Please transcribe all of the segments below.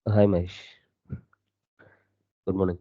Hi, Mahesh. Good morning.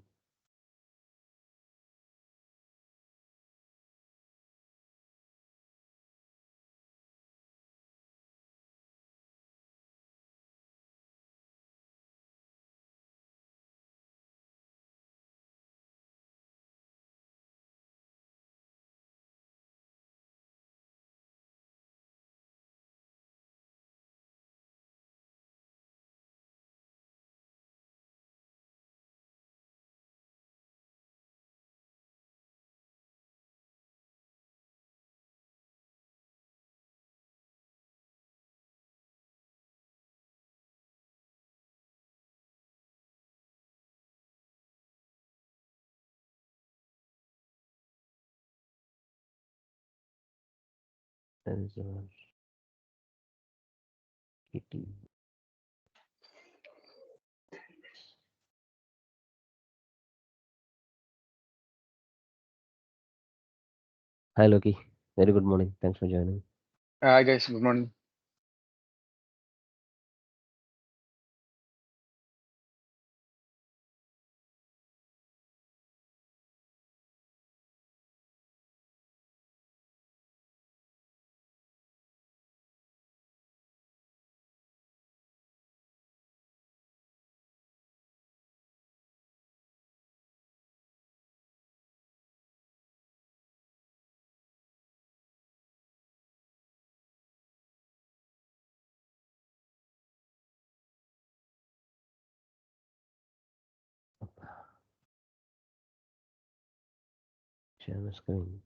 There is a kitty. Hi, Loki. Very good morning. Thanks for joining. Hi guys, good morning. Share the screen.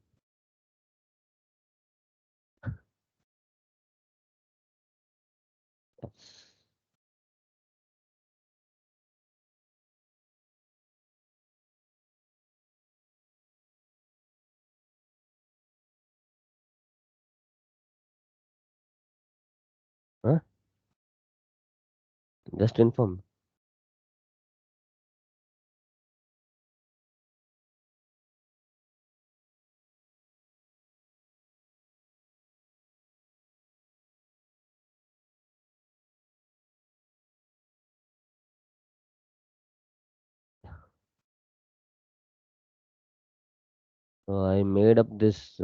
That's huh? Just inform. So I made up these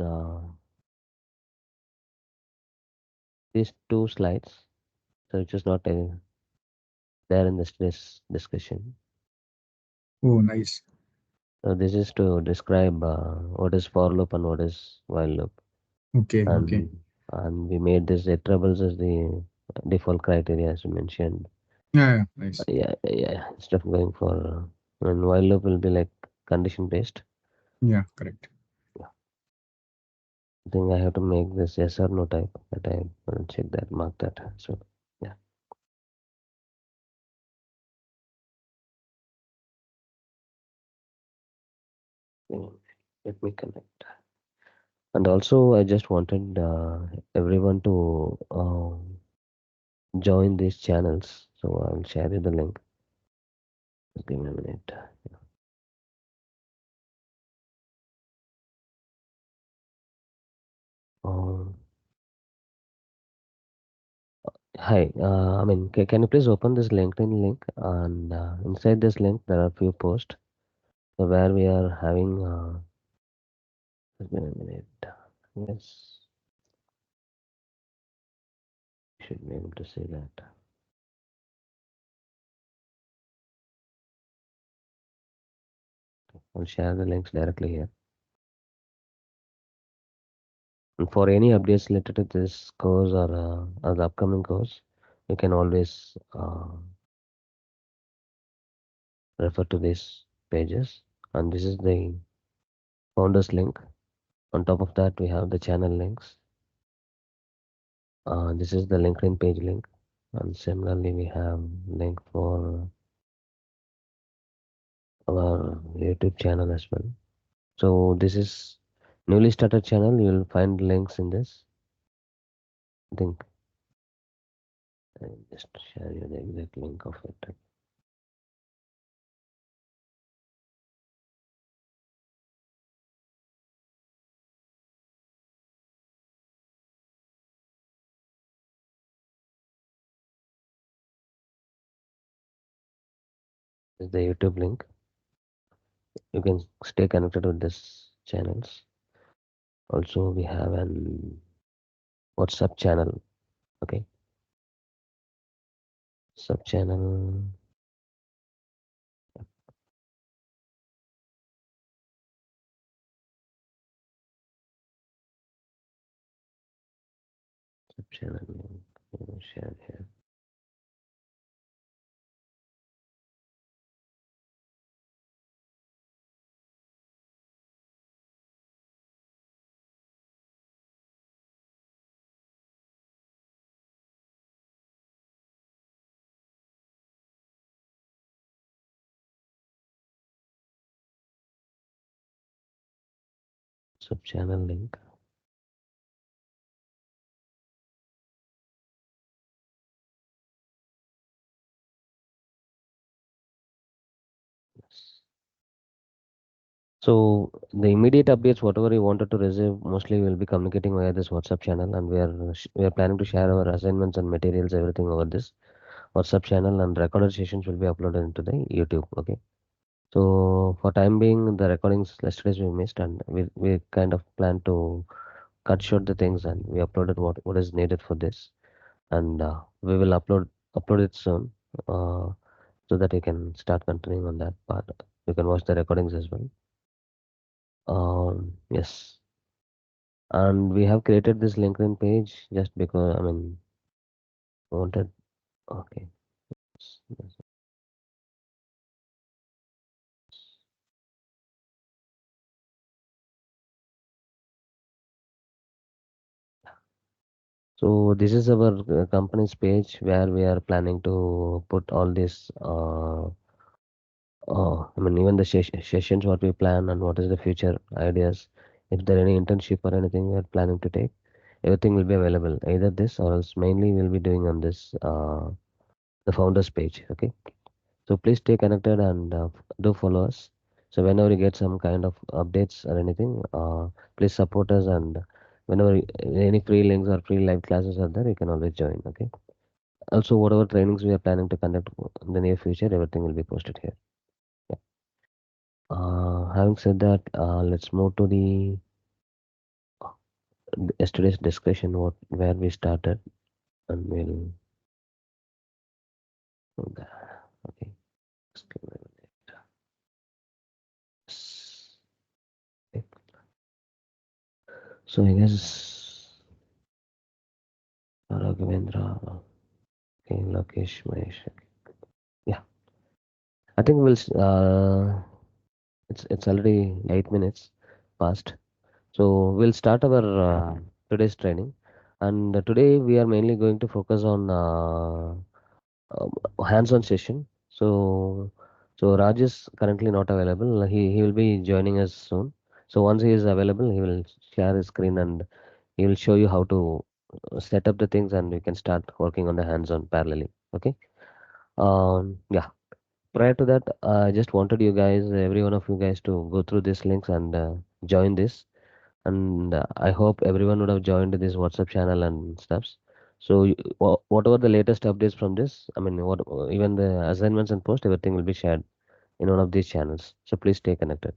two slides. So it is not there in this discussion. Oh, nice. So this is to describe what is for loop and what is while loop, Okay, okay. and we made this iterables as the default criteria as you mentioned. Yeah, yeah, nice. Yeah. Instead of going for while loop will be like condition based. Yeah, correct. Yeah. I think I have to make this yes or no type. That I will check that, mark that. So yeah, mm, let me connect. And also, I just wanted everyone to join these channels. So I'll share you the link. Just give me a minute. Um, Hi, I mean, can you please open this LinkedIn link? And inside this link, there are few posts where we are having. Just give me a minute. Yes, you should be able to see that. I'll share the links directly here. And for any updates related to this course or the upcoming course, you can always refer to these pages. And this is the founders link. On top of that, we have the channel links. This is the LinkedIn page link. And similarly, we have link for our YouTube channel as well. So this is newly started channel. You will find links in this. I think I just share you the exact link of it. This is the YouTube link. You can stay connected with this channels. Also, we have an WhatsApp channel. Okay, sub channel. Sub channel link. Share here. Sub channel link. Yes. So the immediate updates, whatever you wanted to receive, mostly we'll be communicating via this WhatsApp channel, and we are planning to share our assignments and materials, everything over this WhatsApp channel, and recorded sessions will be uploaded into the YouTube. Okay. So for time being, the recordings yesterday's we missed, and we kind of plan to cut short the things, and we uploaded what is needed for this, and we will upload it soon, uh, so that you can start continuing on that part. You can watch the recordings as well. Yes, and we have created this LinkedIn page just because wanted. Okay. Yes. So this is our company's page where we are planning to put all this. Even the sessions what we plan and what is the future ideas. If there any internship or anything we are planning to take, everything will be available. Either this or else mainly we'll be doing on this the founders page. Okay. So please stay connected and do follow us. So whenever you get some kind of updates or anything, please support us, and whenever any free links or free live classes are there, you can always join. Okay. Also, whatever trainings we are planning to conduct in the near future, everything will be posted here. Yeah. Having said that, let's move to the yesterday's discussion. What where we started, and we'll go there. Okay. Just give me a minute. S- okay. So I guess Raghavendra, okay, Lokesh, Mahesh. Okay. Yeah, I think it's already 8 minutes past. So we'll start our today's training, and today we are mainly going to focus on hands-on session. So Raj is currently not available. He will be joining us soon. So once he is available, he will share his screen and he will show you how to set up the things, and we can start working on the hands-on parallelly. Okay. Yeah. Prior to that, I just wanted you guys, every one of you guys, to go through these links and join this. And I hope everyone would have joined this WhatsApp channel and stuffs. So whatever the latest updates from this, what even the assignments and post, everything will be shared in one of these channels. So please stay connected.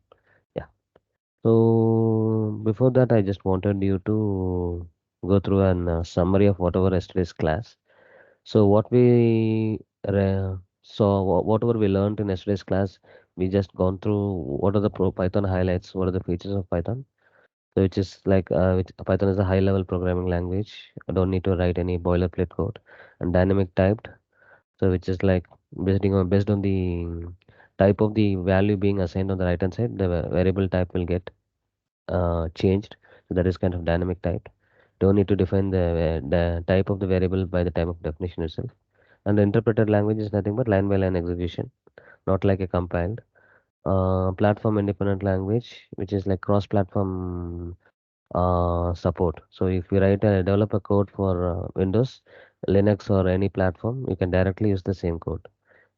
Yeah. So before that, I just wanted you to go through an summary of whatever yesterday's class. So what we saw, whatever we learned in yesterday's class, we just gone through what are the Python highlights, what are the features of Python. So which is like Python is a high level programming language. I don't need to write any boilerplate code, and dynamic typed. So which is like based on the type of the value being assigned on the right hand side, the variable type will get changed. So that is kind of dynamic type. Don't need to define the type of the variable by the time of definition itself. And the interpreted language is nothing but line by line execution, not like a compiled. Platform independent language, which is like cross platform support. So if you develop a code for Windows, Linux, or any platform, you can directly use the same code.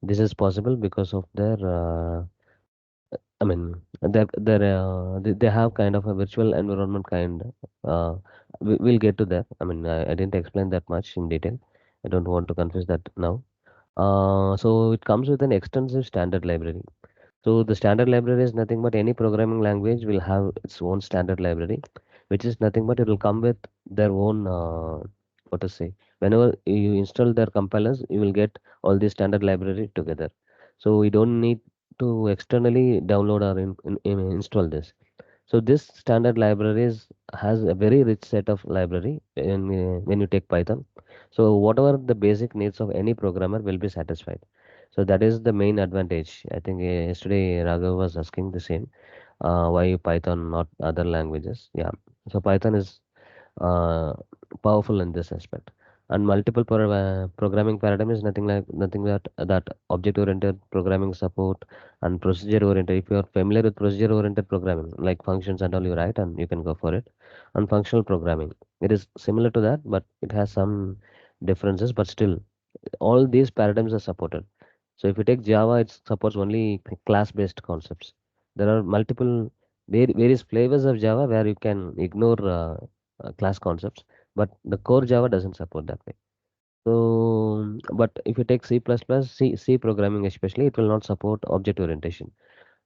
This is possible because of their they have kind of a virtual environment kind. Uh, we'll get to that. I didn't explain that much in detail. I don't want to confuse that now. So it comes with an extensive standard library. So the standard library is nothing but any programming language will have its own standard library, which is nothing but it will come with their own what to say. Whenever you install their compilers, you will get all the standard library together. So we don't need to externally download or install this. So this standard libraries has a very rich set of library when you take Python. So whatever the basic needs of any programmer will be satisfied. So that is the main advantage. I think yesterday Raghav was asking the same. Why Python, not other languages? Yeah. So Python is uh, powerful in this aspect. And multiple programming paradigm is nothing that object oriented programming support and procedure oriented. If you are familiar with procedure oriented programming, like functions and all, you write and you can go for it. And functional programming, it is similar to that, but it has some differences. But still, all these paradigms are supported. So if you take Java, it supports only class-based concepts. There are multiple various flavors of Java where you can ignore class concepts, but the core Java doesn't support that way. So, but if you take C programming especially, it will not support object orientation.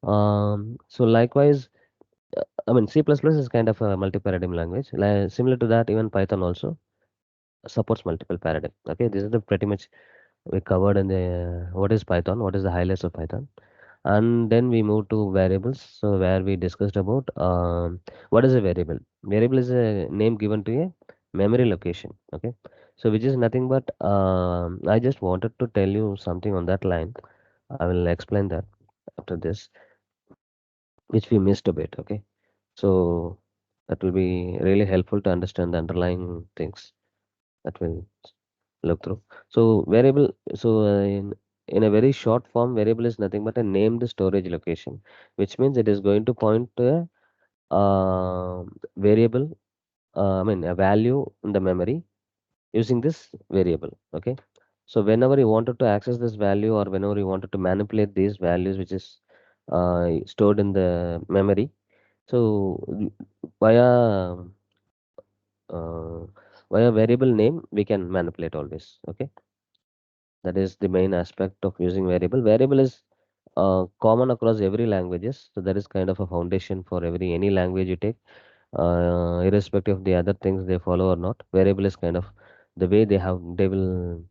So likewise, I mean C++ is kind of a multi-paradigm language. Similar to that, even Python also supports multiple paradigm. Okay, this is the pretty much we covered in the what is Python, what is the highlights of Python, and then we move to variables. So where we discussed about what is a variable. Variable is a name given to a memory location. Okay, so which is nothing but I just wanted to tell you something on that line. I will explain that after this, which we missed a bit. Okay, so that will be really helpful to understand the underlying things that will look through. So variable, in a very short form, variable is nothing but a named storage location, which means it is going to point to a variable, I mean a value in the memory using this variable. Okay. So whenever you wanted to access this value or whenever you wanted to manipulate these values, which is stored in the memory, so via uh, via variable name we can manipulate all this. Okay. That is the main aspect of using variable. Variable is common across every languages. So that is kind of a foundation for every any language you take, irrespective of the other things they follow or not. Variable is kind of the way they will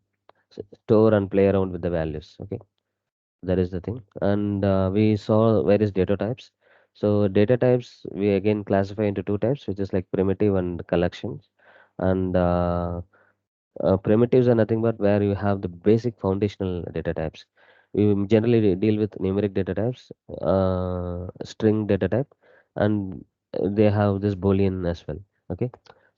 store and play around with the values. Okay, that is the thing. And we saw various data types. So data types we again classify into two types, which is like primitive and collections. And primitives are nothing but where you have the basic foundational data types. We generally deal with numeric data types, string data type, and they have this Boolean as well. Okay,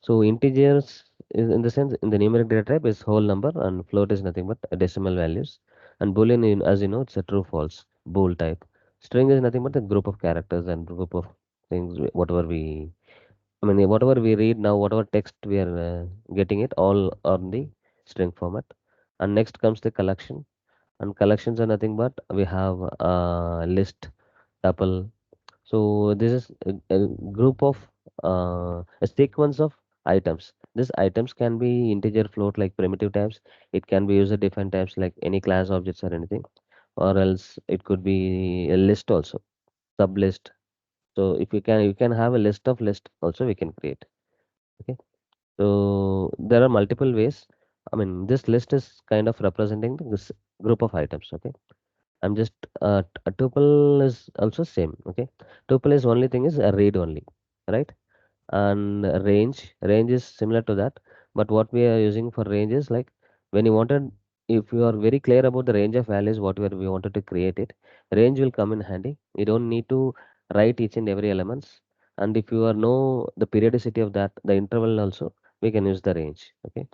so integers is in the sense in the numeric data type is whole number, and float is nothing but decimal values. And Boolean, as you know, it's a true false bool type. String is nothing but a group of characters and group of things, whatever we I mean, whatever we read now, whatever text we are getting it all on the string format. And next comes the collection. And collections are nothing but we have list, tuple. So this is a group of a sequence of items. These items can be integer float like primitive types. It can be user defined types like any class objects or anything. Or else it could be a list also, sub list. So if you can have a list of list also we can create. Okay. So there are multiple ways. I mean, this list is kind of representing this group of items. Okay. I'm just a tuple is also same. Okay. Tuple is only thing is a read only, right? And range is similar to that. But what we are using for range is like when you wanted, if you are very clear about the range of values, whatever we wanted to create it, range will come in handy. You don't need to write each and every elements. And if you are know the periodicity of that, the interval also, we can use the range. Okay,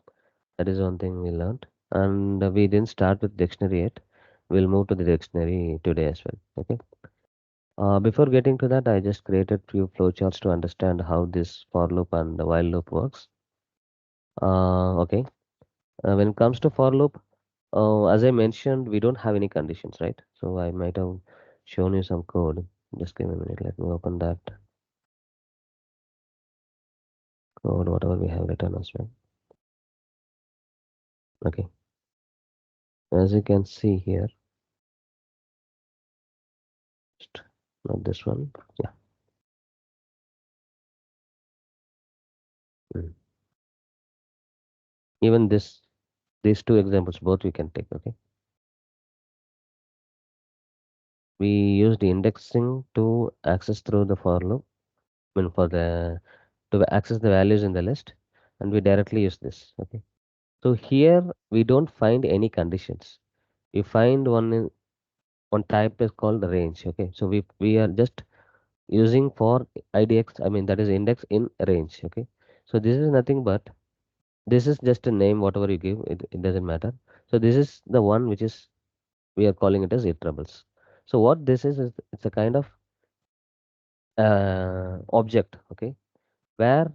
that is one thing we learned. And we didn't start with dictionary yet. We'll move to the dictionary today as well. Okay. Before getting to that, I just created few flowcharts to understand how this for loop and the while loop works. Okay. When it comes to for loop, as I mentioned, we don't have any conditions, right? So I might have shown you some code. Just give me a minute. Let me open that code, whatever we have written as well. Okay. As you can see here, just not this one. Yeah. Mm. Even these two examples, both we can take. Okay. We used indexing to access through the for loop. I mean, for the to access the values in the list, and we directly use this. Okay. So here we don't find any conditions. We find one type is called range. Okay. So we are just using for IDX. I mean that is index in range. Okay. So this is nothing but this is just a name. Whatever you give, it doesn't matter. So this is the one which is we are calling it as iterables. So what this is it's a kind of object. Okay, where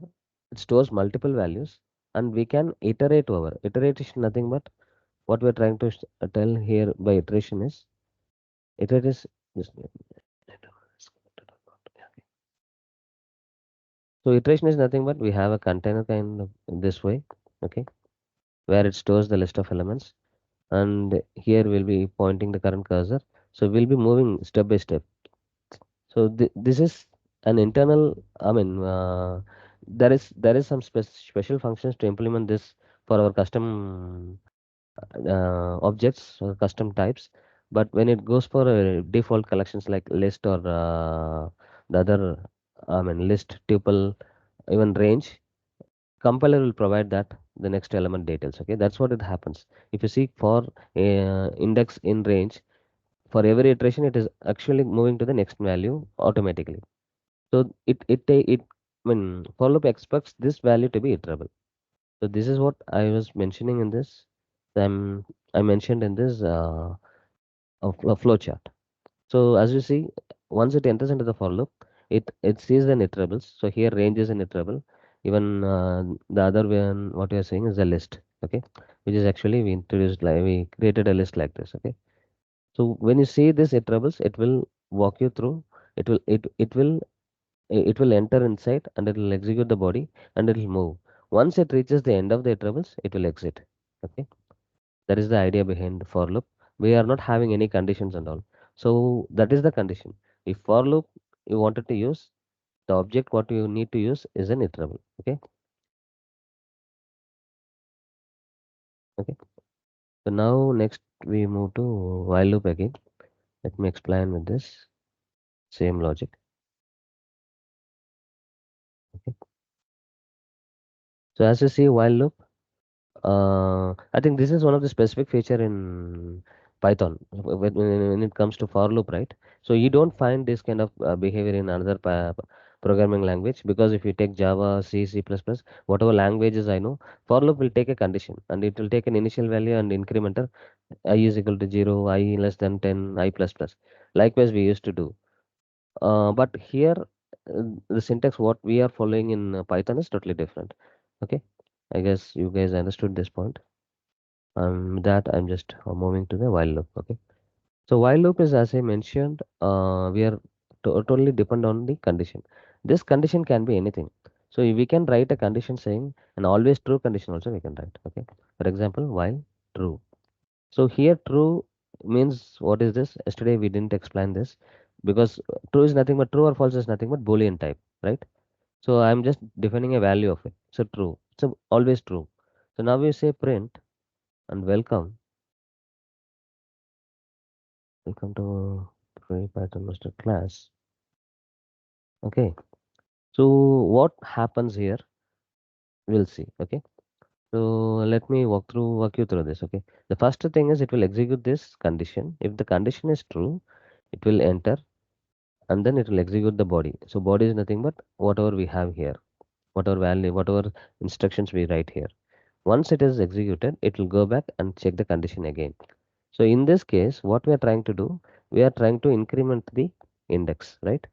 it stores multiple values and we can iterate over. Iteration nothing but what we're trying to tell here by iteration is iterate is just so iteration is nothing but we have a container kind of this way, okay, where it stores the list of elements and here we'll be pointing the current cursor. So we'll be moving step by step. So this is an internal, I mean, there is some special functions to implement this for our custom objects or custom types. But when it goes for default collections like list or the other, I mean, list, tuple, even range, compiler will provide that the next element details. Okay, that's what it happens. If you see for index in range, for every iteration, it is actually moving to the next value automatically. So it I mean for loop expects this value to be iterable. So this is what I was mentioning in this. I mentioned in this flow chart. So as you see, once it enters into the for loop, it sees the iterables. So here range is an iterable. Even the other one, what we are saying is a list. Okay, which is actually we introduced like we created a list like this. Okay, so when you see this iterables, it will walk you through. It will enter inside and it will execute the body and it will move. Once it reaches the end of the iterables, it will exit. Okay, that is the idea behind for loop. We are not having any conditions and all. So that is the condition. If for loop you wanted to use, the object what you need to use is an iterable. Okay. Okay. So now next we move to while loop again. Let me explain with this same logic. Okay. So as you see while loop, I think this is one of the specific feature in Python when it comes to for loop, right? So you don't find this kind of behavior in another programming language because if you take Java, C, C++, whatever languages I know, for loop will take a condition and it will take an initial value and incrementer I is equal to 0, I less than 10, I plus plus. Likewise, we used to do. But here, the syntax what we are following in Python is totally different. Okay, I guess you guys understood this point. That I'm just moving to the while loop. Okay, so while loop is as I mentioned, we are totally depend on the condition. This condition can be anything. So we can write a condition saying an always true condition also we can write. Okay, for example, while true. So here true means what is this? Yesterday we didn't explain this because true is nothing but true or false is nothing but Boolean type, right? So I'm just defining a value of it. So true. So always true. So now we say print and welcome. Welcome to Free Python Master class. Okay. So what happens here? We'll see. Okay. So let me walk you through this. Okay. The first thing is it will execute this condition. If the condition is true, it will enter and then it will execute the body. So body is nothing but whatever we have here, whatever value, whatever instructions we write here. Once it is executed, it will go back and check the condition again. So in this case, what we are trying to do, we are trying to increment the index, right?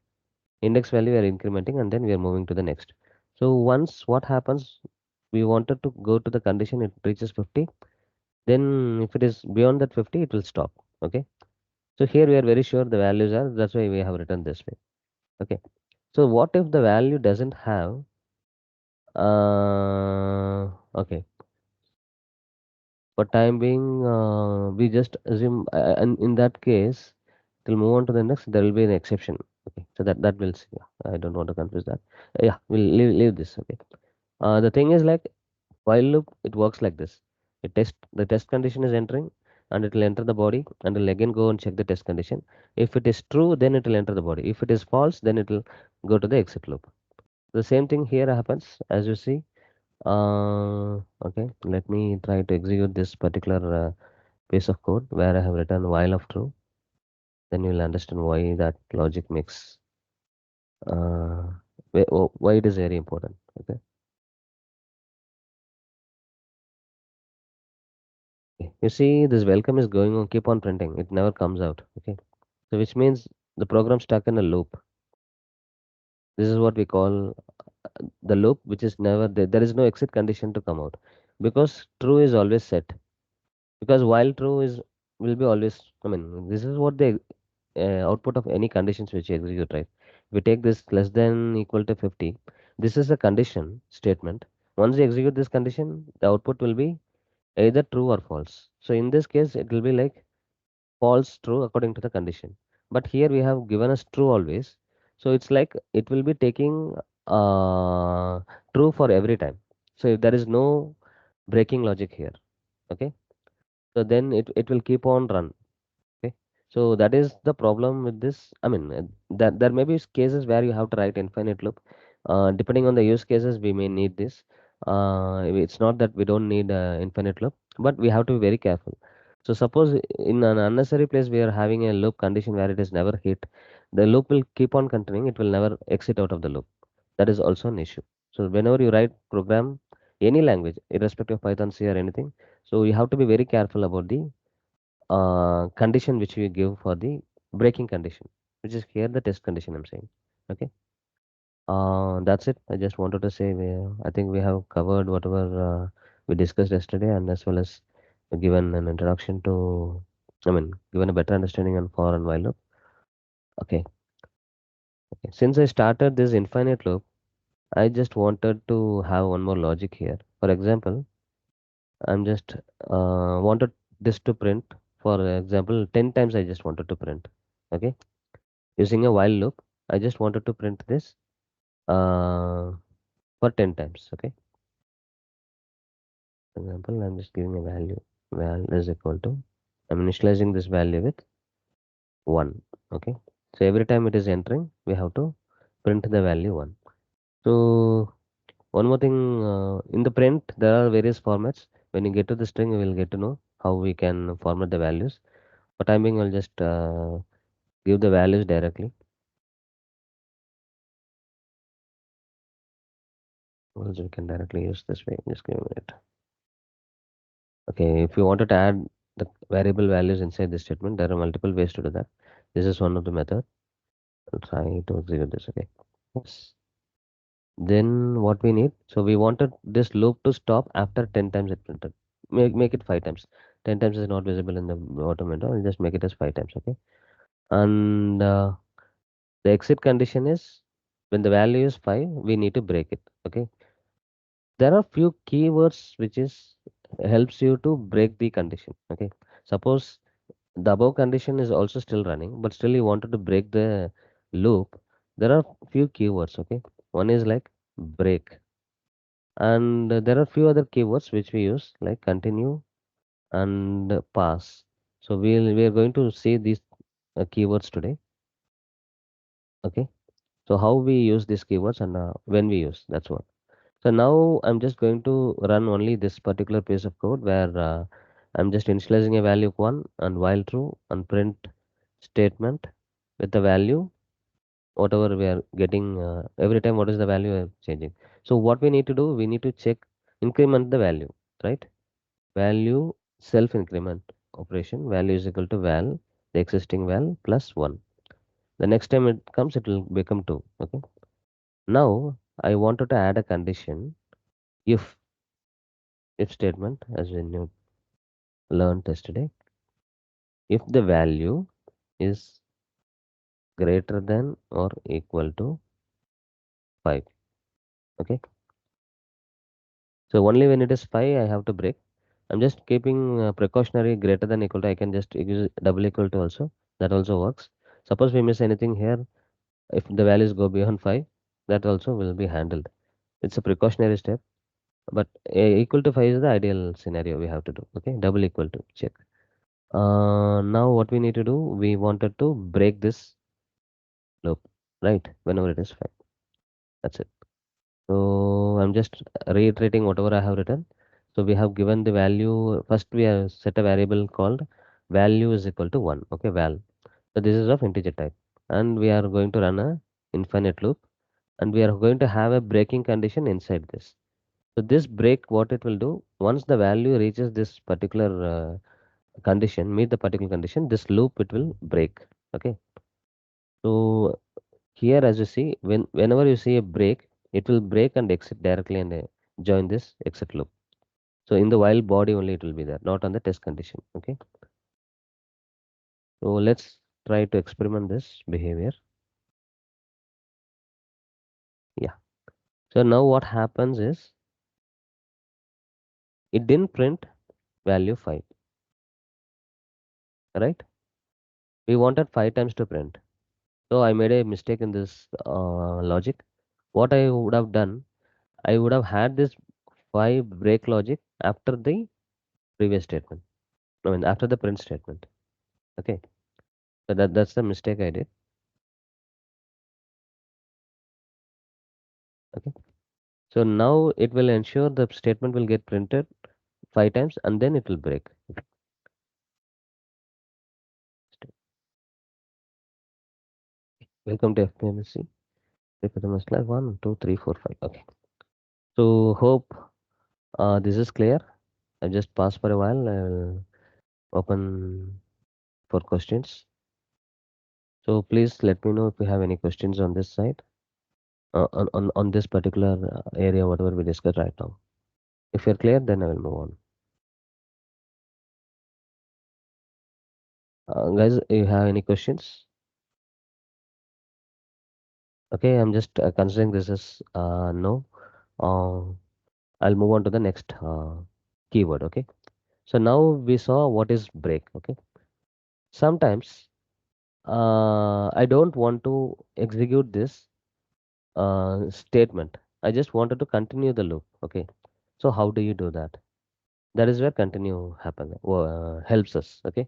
Index value we are incrementing and then we are moving to the next. So once what happens, we wanted to go to the condition, it reaches 50. Then if it is beyond that 50, it will stop. Okay. So here we are very sure the values are, that's why we have written this way. Okay. So what if the value doesn't have, okay. For time being, we just assume, and in that case, we'll move on to the next. There will be an exception. Okay, so that will see. Yeah, I don't want to confuse that. Yeah, we'll leave this. Okay. The thing is like while loop, it works like this. The test condition is entering, and it will enter the body, and it'll again go and check the test condition. If it is true, then it will enter the body. If it is false, then it will go to the exit loop. The same thing here happens as you see. Okay, let me try to execute this particular piece of code where I have written while of true. Then you will understand why that logic makes why it is very important. Okay. Okay. You see, this welcome is going on, keep on printing. It never comes out. Okay. So which means the program stuck in a loop. This is what we call the loop, which is never there. There is no exit condition to come out because true is always set. Because while true is will be always. I mean, this is what the output of any conditions which you execute, right? If we take this less than equal to 50, this is a condition statement. Once you execute this condition, the output will be either true or false. So in this case, it will be like false true according to the condition. But here we have given us true always. So it's like it will be taking true for every time. So if there is no breaking logic here, okay, so then it will keep on run. Okay, so that is the problem with this. I mean, that there may be cases where you have to write infinite loop. Depending on the use cases, we may need this. It's not that we don't need infinite loop, but we have to be very careful. So suppose in an unnecessary place we are having a loop condition where it is never hit, the loop will keep on continuing. It will never exit out of the loop. That is also an issue. So whenever you write program, any language, irrespective of Python, C or anything, so you have to be very careful about the condition which we give for the breaking condition, which is here the test condition I'm saying. Okay. That's it. I just wanted to say I think we have covered whatever we discussed yesterday and as well as given an introduction to, I mean, given a better understanding on for and while loop. Okay. Okay. Since I started this infinite loop, I just wanted to have one more logic here. For example, I'm just wanted this to print. For example, 10 times I just wanted to print. Okay. Using a while loop, I just wanted to print this uh, for 10 times. Okay. For example, I'm just giving a value. Val is equal to, I'm initializing this value with 1. Okay. So every time it is entering, we have to print the value 1. So one more thing, in the print, there are various formats. When you get to the string, you will get to know how we can format the values. For time being, I'll just give the values directly. Also, we can directly use this way. Just give me a minute. Okay, if you wanted to add the variable values inside this statement, there are multiple ways to do that. This is one of the method. I'll try to execute this. Okay. Yes. Then what we need? So we wanted this loop to stop after 10 times it printed. Make it 5 times. 10 times is not visible in the bottom window. I'll just make it as 5 times. Okay. And the exit condition is when the value is 5, we need to break it. Okay. There are few keywords which is helps you to break the condition. Okay. Suppose the above condition is also still running, but still you wanted to break the loop. There are few keywords. Okay. One is like break, and there are few other keywords which we use like continue and pass. So we are going to see these keywords today. Okay. So how we use these keywords and when we use, that's what. So now I'm just going to run only this particular piece of code where I'm just initializing a value of 1 and while true and print statement with the value whatever we are getting every time what is the value we are changing. So what we need to do, we need to check increment the value, right? Value self increment operation, value is equal to val, the existing val plus 1. The next time it comes, it will become 2. Okay. Now I wanted to add a condition if statement as we knew learned yesterday. If the value is greater than or equal to 5. Okay. So only when it is 5, I have to break. I'm just keeping precautionary greater than equal to. I can just use double equal to also. That also works. Suppose we miss anything here, if the values go beyond 5, that also will be handled. It's a precautionary step, but equal to 5 is the ideal scenario we have to do. Okay, double equal to check. Now what we need to do, we wanted to break this loop, right? Whenever it is 5. That's it. So I'm just reiterating whatever I have written. So we have given the value, first we have set a variable called value is equal to 1. Okay, val. So this is of integer type. And we are going to run a infinite loop, and we are going to have a breaking condition inside this. So this break, what it will do, once the value reaches this particular condition, meet the particular condition, this loop it will break. Okay. So here, as you see, whenever you see a break, it will break and exit directly and join this exit loop. So in the while body only it will be there, not on the test condition. Okay. So let's try to experiment this behavior. Yeah. So now what happens is it didn't print value 5, right? We wanted 5 times to print. So I made a mistake in this logic. What I would have done, I would have had this 5 break logic after the previous statement. I mean, after the print statement. Okay. So that's the mistake I did. Okay. So now it will ensure the statement will get printed 5 times and then it will break. Welcome to FPMSC. Repeat the class 1, 2, 3, 4, 5. Okay. So hope this is clear. I just pause for a while. I'll open for questions. So please let me know if you have any questions on this side, on this particular area, whatever we discussed right now. If you're clear, then I will move on. Guys, you have any questions? Okay, I'm just considering this as no. Uh, I'll move on to the next keyword. Okay. So now we saw what is break. Okay. Sometimes I don't want to execute this statement. I just wanted to continue the loop. Okay. So how do you do that? That is where continue helps us. Okay.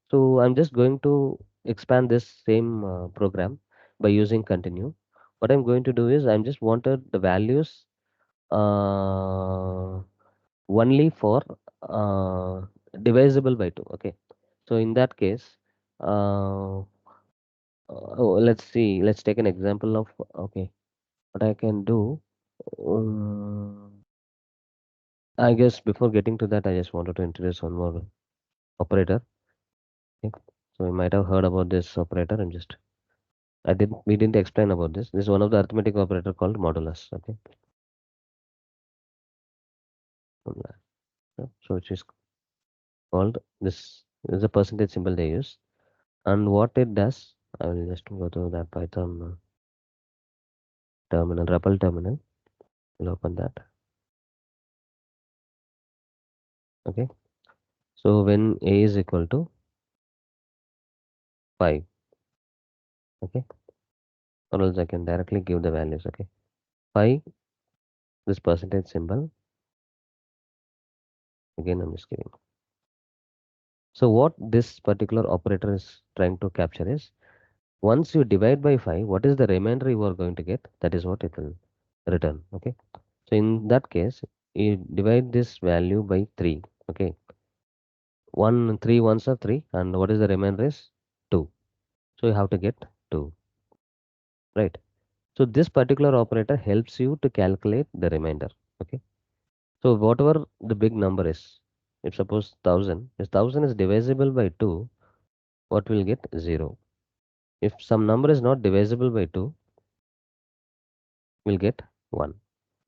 So I'm just going to expand this same program by using continue. What I'm going to do is I'm just wanted the values uh, only for uh, divisible by 2. Okay. So in that case, let's see, let's take an example of, okay, what I can do. I guess before getting to that, I just wanted to introduce one more operator. Okay. So you might have heard about this operator. We didn't explain about this. This is one of the arithmetic operator called modulus. Okay. So which is called, this is a percentage symbol they use. And what it does, I will just go to that Python terminal, REPL terminal. We'll open that. Okay. So when a is equal to 5, okay, or else I can directly give the values. Okay. 5, this percentage symbol. Again, I'm just giving. So what this particular operator is trying to capture is, once you divide by 5, what is the remainder you are going to get? That is what it will return. Okay. So in that case, you divide this value by 3. Okay. 3 ones are 3, and what is the remainder is 2. So you have to get 2. Right. So this particular operator helps you to calculate the remainder. Okay. So whatever the big number is, if suppose 1000, if 1000 is divisible by 2, what will get? 0. If some number is not divisible by 2, we'll get 1.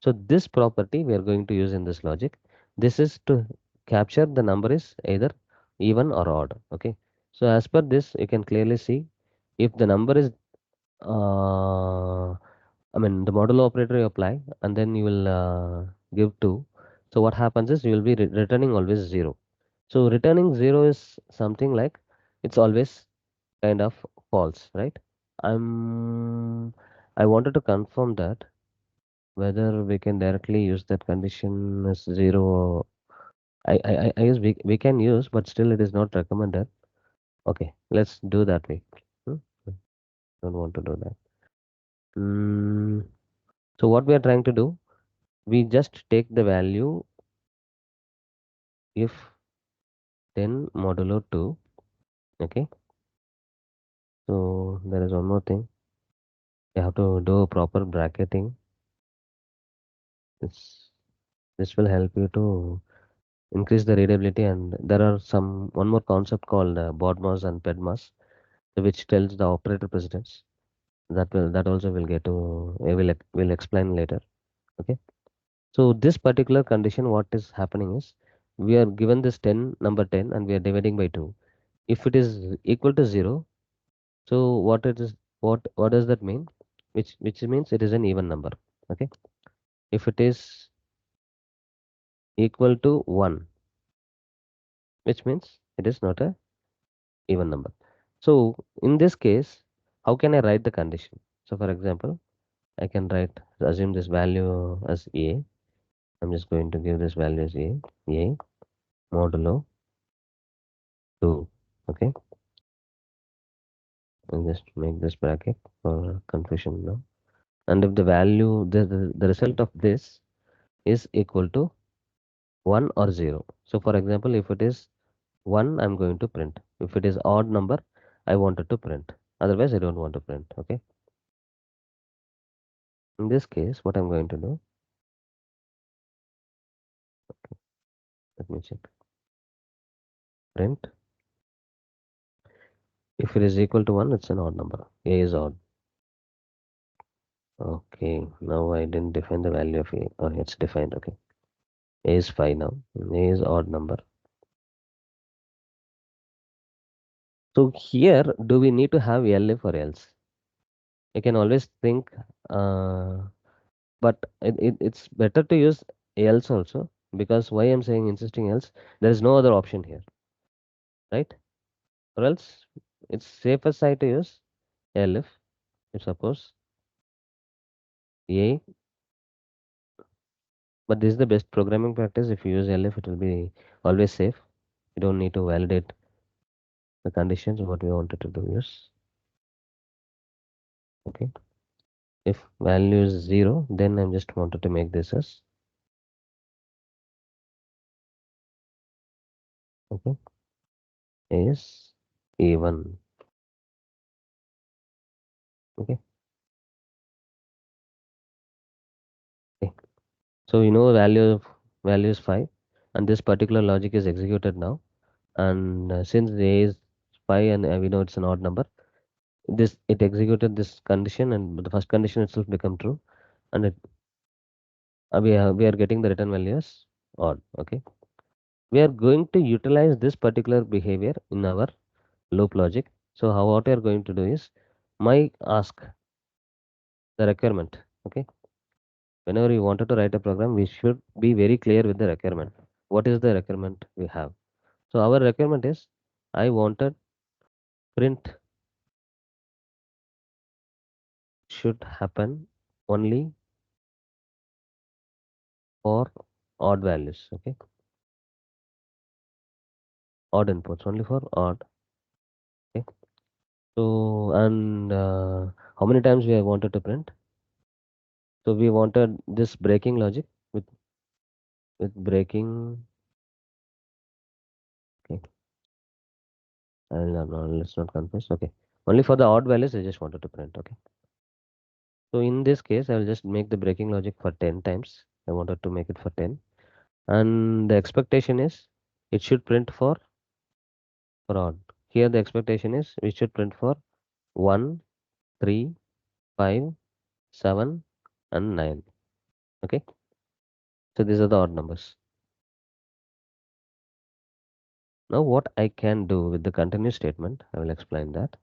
So this property we are going to use in this logic. This is to capture the number is either even or odd. Okay. So as per this, you can clearly see if the number is, I mean, the modulo operator you apply and then you will give 2. So what happens is you will be returning always 0. So returning 0 is something like it's always kind of false, right? I'm I wanted to confirm that whether we can directly use that condition as 0. I use we can use, but still it is not recommended. Okay, let's do that way. Hmm? Don't want to do that. Mm, so what we are trying to do, we just take the value if 10 modulo 2. Okay, so there is one more thing. You have to do a proper bracketing. This this will help you to increase the readability, and there are some one more concept called BODMAS and PEDMAS, which tells the operator precedence. That also will get to will explain later. Okay. So this particular condition, what is happening is we are given this 10 number 10 and we are dividing by 2. If it is equal to 0, so what does that mean? Which means it is an even number. Okay. If it is equal to 1, which means it is not a even number. So in this case, how can I write the condition? So for example, I can assume this value as a. I'm just going to give this value as a modulo 2. Okay, and just make this bracket for confusion now. And if the value, the result of this is equal to 1 or 0. So for example, if it is 1, I'm going to print. If it is odd number, I wanted to print. Otherwise, I don't want to print. Okay. In this case, what I'm going to do, let me check. Print. If it is equal to 1, it's an odd number. A is odd. Okay. Now I didn't define the value of A. Oh, it's defined. Okay. A is 5 now. A is odd number. So here, do we need to have elif or else? You can always think, uh, but it's better to use else also, because why I'm saying insisting else, there is no other option here, right? Or else it's safer side to use elif. If suppose a, but this is the best programming practice. If you use elif, it will be always safe. You don't need to validate the conditions what we wanted to do use. Okay. If value is 0, then I'm just wanted to make this as okay is even. Okay. Okay. So you know value is 5, and this particular logic is executed now. And since a is 5 and we know it's an odd number, this it executed this condition and the first condition itself become true, and we are getting the return value as odd. Okay. We are going to utilize this particular behavior in our loop logic. So how what we are going to do is my ask the requirement. Okay. Whenever we wanted to write a program, we should be very clear with the requirement. What is the requirement we have? So our requirement is I wanted print should happen only for odd values. Okay, odd inputs only for odd. Okay, so and how many times we have wanted to print? So we wanted this breaking logic with breaking. Okay, let's not confuse. Okay, only for the odd values I just wanted to print. Okay, so in this case I will just make the breaking logic for 10 times. I wanted to make it for 10, and the expectation is it should print for odd. Here the expectation is we should print for 1, 3, 5, 7, and 9. Okay, so these are the odd numbers. Now what I can do with the continue statement, I will explain that.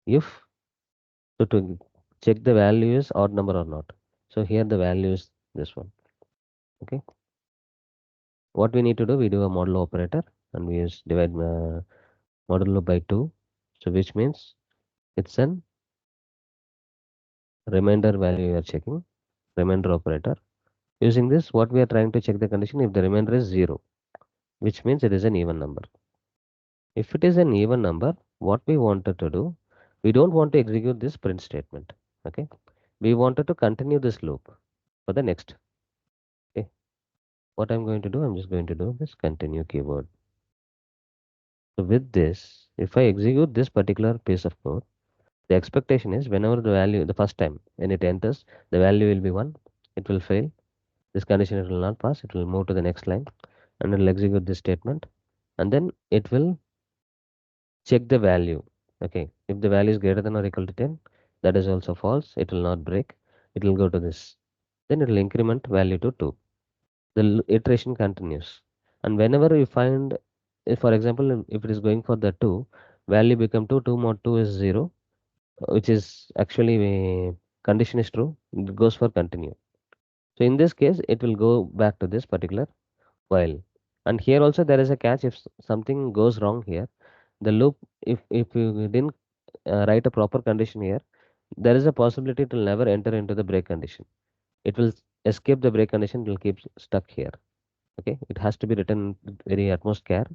If so, to check the value is odd number or not. So here the value is this one. Okay, what we need to do, we do a modulo operator and we use divide modulo by 2. So which means it's an remainder value you are checking, remainder operator. Using this, what we are trying to check the condition if the remainder is 0, which means it is an even number. If it is an even number, what we wanted to do, we don't want to execute this print statement. Okay, we wanted to continue this loop for the next. Okay, what I'm going to do, I'm just going to do this continue keyword. So with this, if I execute this particular piece of code, the expectation is whenever the value, the first time when it enters, the value will be 1, it will fail. This condition it will not pass, it will move to the next line and it will execute this statement and then it will check the value. Okay, if the value is greater than or equal to 10, that is also false, it will not break, it will go to this. Then it will increment value to 2. The iteration continues. And whenever you find, if for example, if it is going for the 2, value become 2, 2 mod 2 is 0, which is actually condition is true, it goes for continue. So in this case, it will go back to this particular while. And here also there is a catch if something goes wrong here. The loop, if you didn't write a proper condition here, there is a possibility it will never enter into the break condition. It will escape the break condition, it will keep stuck here. Okay, it has to be written with very utmost care.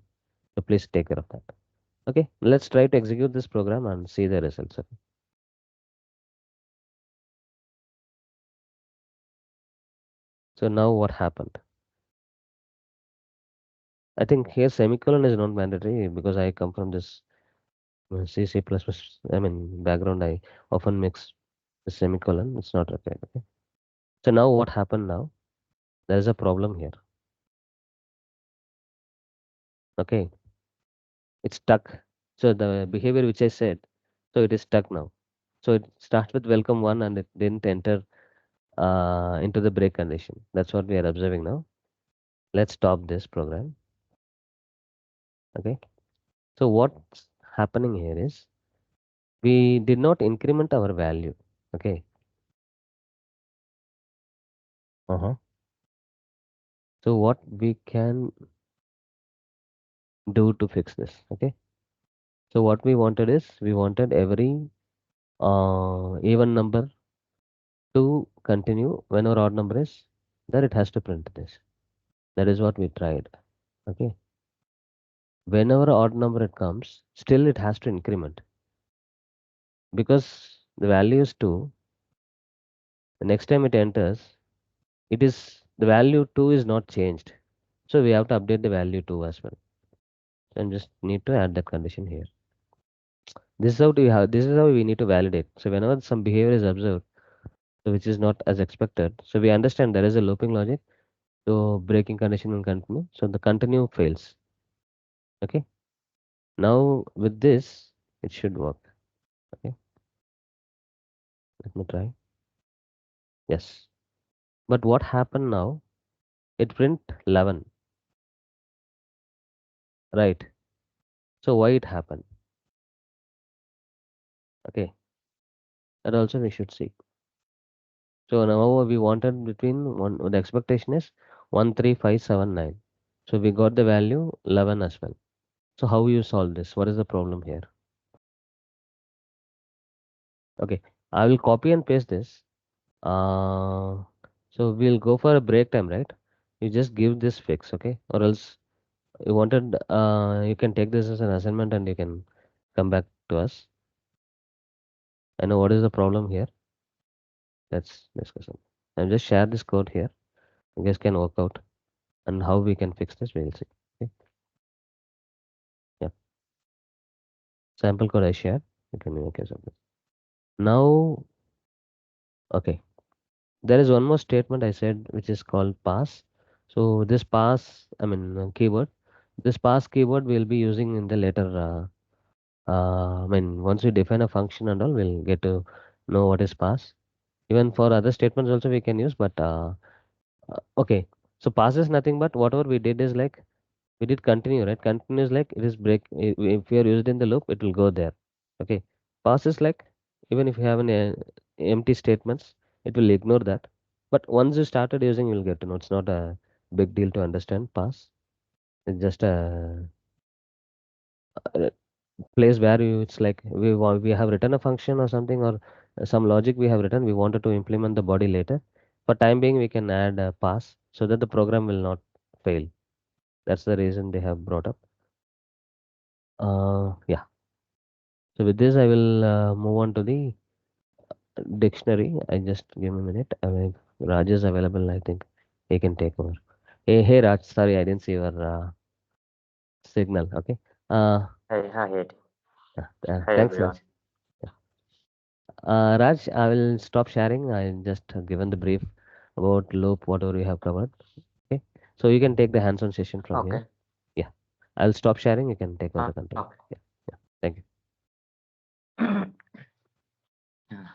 So please take care of that. Okay, let's try to execute this program and see the results. Okay. So now what happened? I think here semicolon is not mandatory because I come from this C, C++, I mean background. I often mix the semicolon. It's not required. Okay. So now what happened now? There is a problem here. Okay. It's stuck. So the behavior which I said, so it is stuck now. So it starts with welcome one and it didn't enter into the break condition. That's what we are observing now. Let's stop this program. Okay. So what's happening here is we did not increment our value. Okay. Uh-huh. So what we can do to fix this? Okay. So what we wanted is we wanted every even number to continue when our odd number is there, it has to print this. That is what we tried. Okay. Whenever odd number it comes, still it has to increment because the value is 2. The next time it enters, it is the value 2 is not changed. So we have to update the value 2 as well. So I just need to add that condition here. This is how we need to validate. So whenever some behavior is observed, so which is not as expected, so we understand there is a looping logic. So breaking condition will continue. So the continue fails. Okay. Now with this, it should work. Okay. Let me try. Yes. But what happened now? It print 11. Right. So why it happened? Okay. That also we should see. So now we wanted between one, the expectation is 13579. So we got the value 11 as well. So how you solve this? What is the problem here? Okay. I will copy and paste this. So we'll go for a break time, right? You just give this fix, okay? Or else you can take this as an assignment and you can come back to us. I know what is the problem here. Let's discuss it. I'll just share this code here. You guys can work out and how we can fix this. We'll see. Okay. Yeah. Sample code I shared. You can make use of this. Now, okay. There is one more statement I said which is called pass. So this pass, I mean keyword. This pass keyword we'll be using in the later. I mean once we define a function and all, we'll get to know what is pass. Even for other statements also we can use, but okay. So pass is nothing but whatever we did is like we did continue, right? Continue is like it is break. If you are used in the loop, it will go there. Okay. Pass is like even if you have an empty statements, it will ignore that. But once you started using, you'll get to know it's not a big deal to understand pass. It's just a place where it's like we have written a function or something, or some logic we have written, we wanted to implement the body later. For time being, we can add a pass so that the program will not fail. That's the reason they have brought up. Yeah. So with this, I will move on to the dictionary. I just give me a minute. Raj is available. I think he can take over. Hey, Raj. Sorry, I didn't see your signal. Okay. Uh, Hi, hi Thanks, everyone. Raj. Yeah. Raj, I will stop sharing. I just given the brief about loop, whatever we have covered. Okay. So you can take the hands-on session from here. Okay, Yeah. I'll stop sharing. You can take over the control. okay. Yeah. Yeah. Thank you.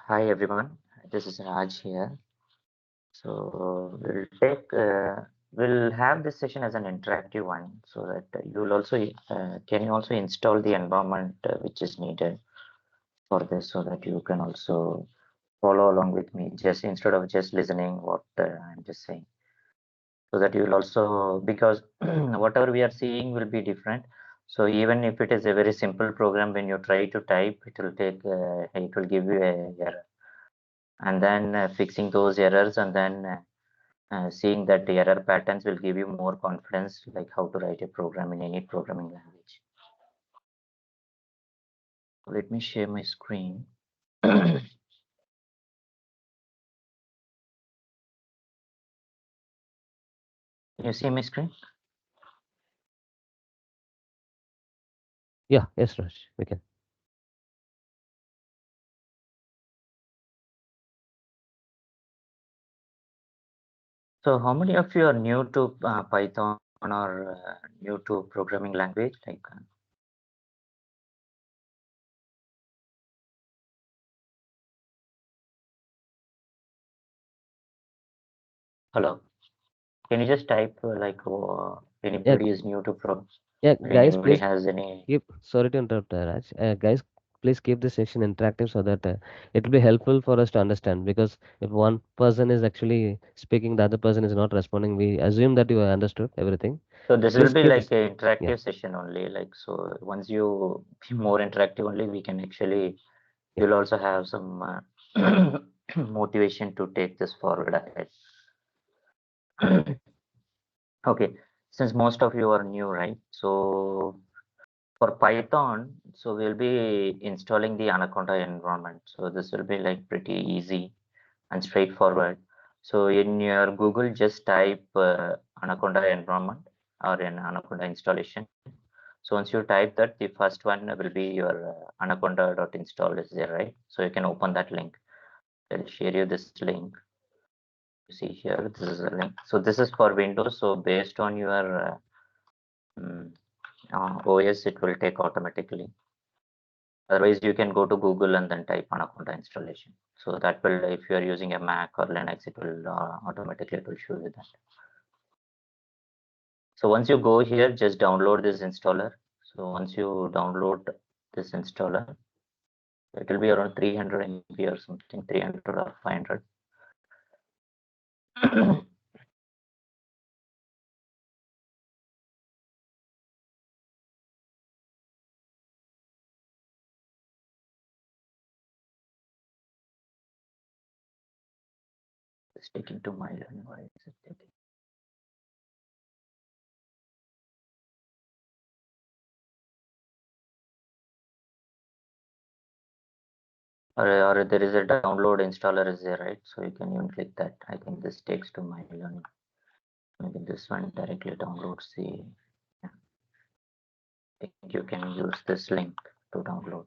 Hi everyone. This is Raj here. So we'll have this session as an interactive one, so that you'll also can you also install the environment which is needed for this, so that you can also follow along with me, just instead of just listening what I'm just saying. So that you will also, because whatever we are seeing will be different. So even if it is a very simple program, when you try to type, it will give you a error, and then fixing those errors, and then seeing that the error patterns will give you more confidence, like how to write a program in any programming language. Let me share my screen. Can you see my screen? Yeah. Yes, Raj. We can. So how many of you are new to Python or new to programming language? Like, hello? Can you just type Yeah. anybody is new to pro? Yeah. Guys, Anybody please has any? keep. Sorry to interrupt, Raj. Guys, please keep this session interactive so that it will be helpful for us to understand. Because if one person is actually speaking, the other person is not responding, we assume that you understood everything. So this will Please be keep like this. an Yeah. interactive session only. Like, so once you be more interactive only, we can actually, Yeah. you'll also have some motivation to take this forward ahead. Okay, since most of you are new, right? So for Python, so we'll be installing the Anaconda environment. So this will be like pretty easy and straightforward. So in your Google, just type Anaconda environment or an Anaconda installation. So once you type that, the first one will be your anaconda.install is there, right? So you can open that link. I'll share you this link. You see here, this is a link. So this is for Windows. So based on your mm, OS, it will take automatically. Otherwise, you can go to Google and then type Anaconda installation. So that will, if you are using a Mac or Linux, it will automatically it will show you that. So once you go here, just download this installer. So once you download this installer, it will be around 300 MB or something, 300 or 500. It's taking to my learning. Why is it taking? Or there is a download installer is there, right? So you can even click that. I think this takes to my learning. Maybe this one directly downloads the. Yeah. I think you can use this link to download.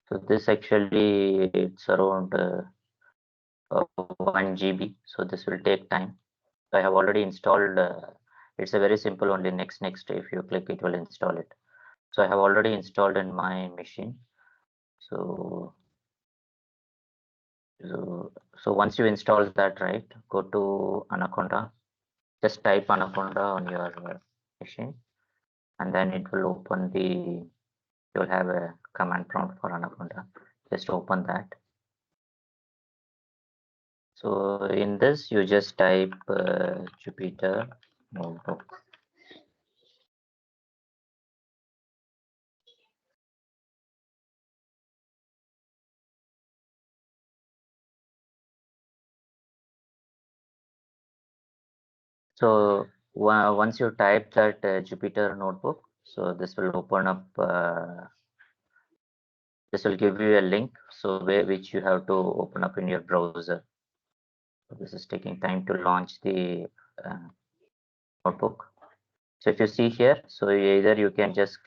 So this actually it's around 1 GB. So this will take time. I have already installed. It's a very simple only next. If you click, it will install it. So I have already installed in my machine. So so once you install that, right, go to Anaconda. Just type Anaconda on your machine, and then it will open the. You'll have a command prompt for Anaconda. Just open that. So in this, you just type Jupyter notebook. So once you type that Jupyter notebook, so this will open up. This will give you a link, so which you have to open up in your browser. So this is taking time to launch the notebook. So if you see here, so either you can just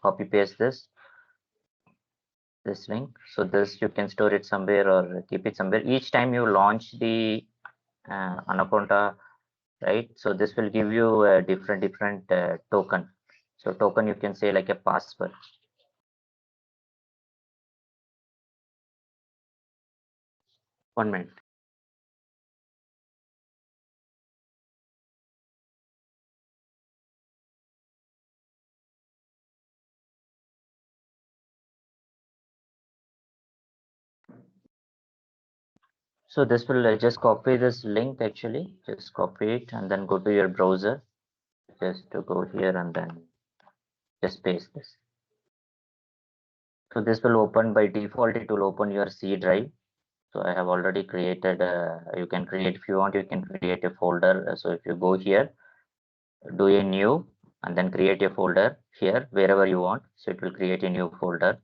copy paste this link. So this you can store it somewhere or keep it somewhere. Each time you launch the Anaconda, right? So this will give you a different token. So token you can say like a password. 1 minute. So this will just copy this link actually. Just copy it and then go to your browser. Just to go here and then just paste this. So this will open by default. It will open your C drive. So I have already created. You can create if you want. You can create a folder. So if you go here, do a new and then create a folder here wherever you want. So it will create a new folder.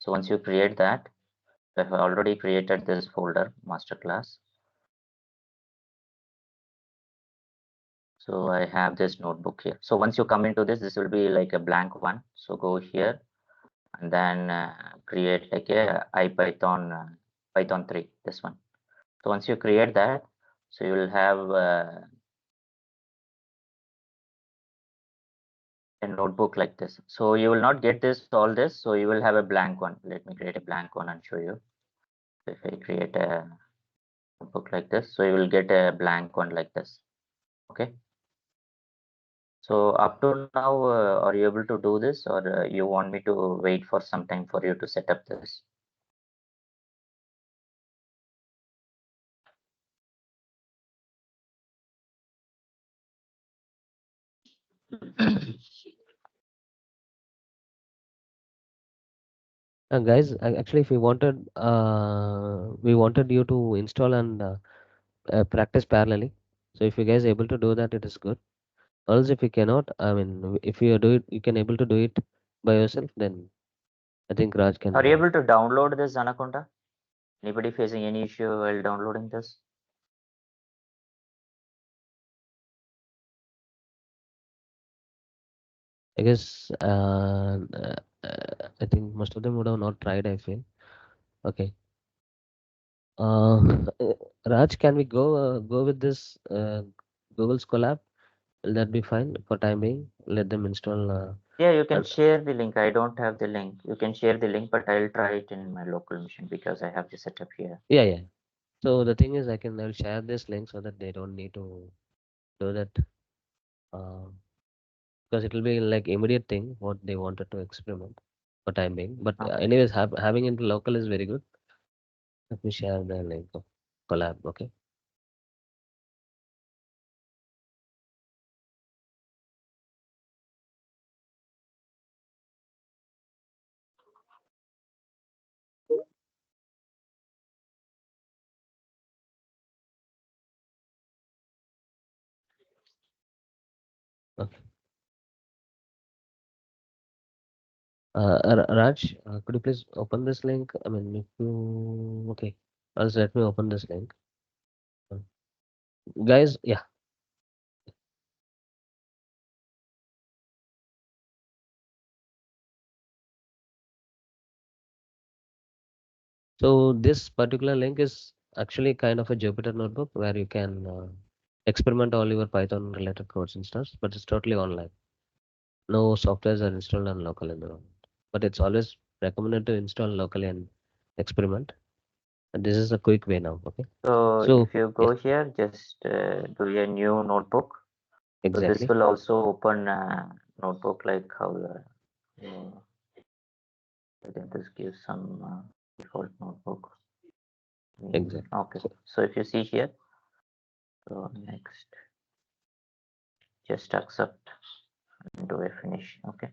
So once you create that, I have already created this folder masterclass. So I have this notebook here. So once you come into this will be like a blank one. So go here and then create like a IPython Python 3, this one. So once you create that, so you will have a notebook like this. So you will not get this all this. So you will have a blank one. Let me create a blank one and show you. So if I create a notebook like this, so you will get a blank one like this. Okay. So up to now, are you able to do this, or you want me to wait for some time for you to set up this? Guys, actually, if we wanted you to install and practice parallelly. So if you guys able to do that, it is good. Else, if you cannot, I mean, if you do it, you can able to do it by yourself. Then I think Raj can. Are you able to download this Anaconda? Anybody facing any issue while downloading this? I guess I think most of them would have not tried. I feel. Okay. Uh, Raj, can we go with this Google's collab? Will that be fine for time being? Let them install. Yeah, you can And share the link. I don't have the link. You can share the link, but I'll try it in my local machine because I have the setup here. yeah, yeah. So the thing is, I'll share this link so that they don't need to do that. Uh, because it will be like immediate thing what they wanted to experiment for time being. But Okay. anyways, having it local is very good. Let me share the link of collab. Okay. Okay. Raj, could you please open this link? I mean, if you okay, also let me open this link. Guys, yeah. So this particular link is actually kind of a Jupyter notebook where you can experiment all your Python related codes and stuff, but it's totally online. No softwares are installed on local environment, but it's always recommended to install locally and experiment. And this is a quick way now. Okay. So So if you yeah, go here, just do a new notebook. So this exactly. will also open notebook like how uh, I think this gives some default notebook. Exactly. Okay. So if you see here, so next, just accept and do a finish. Okay.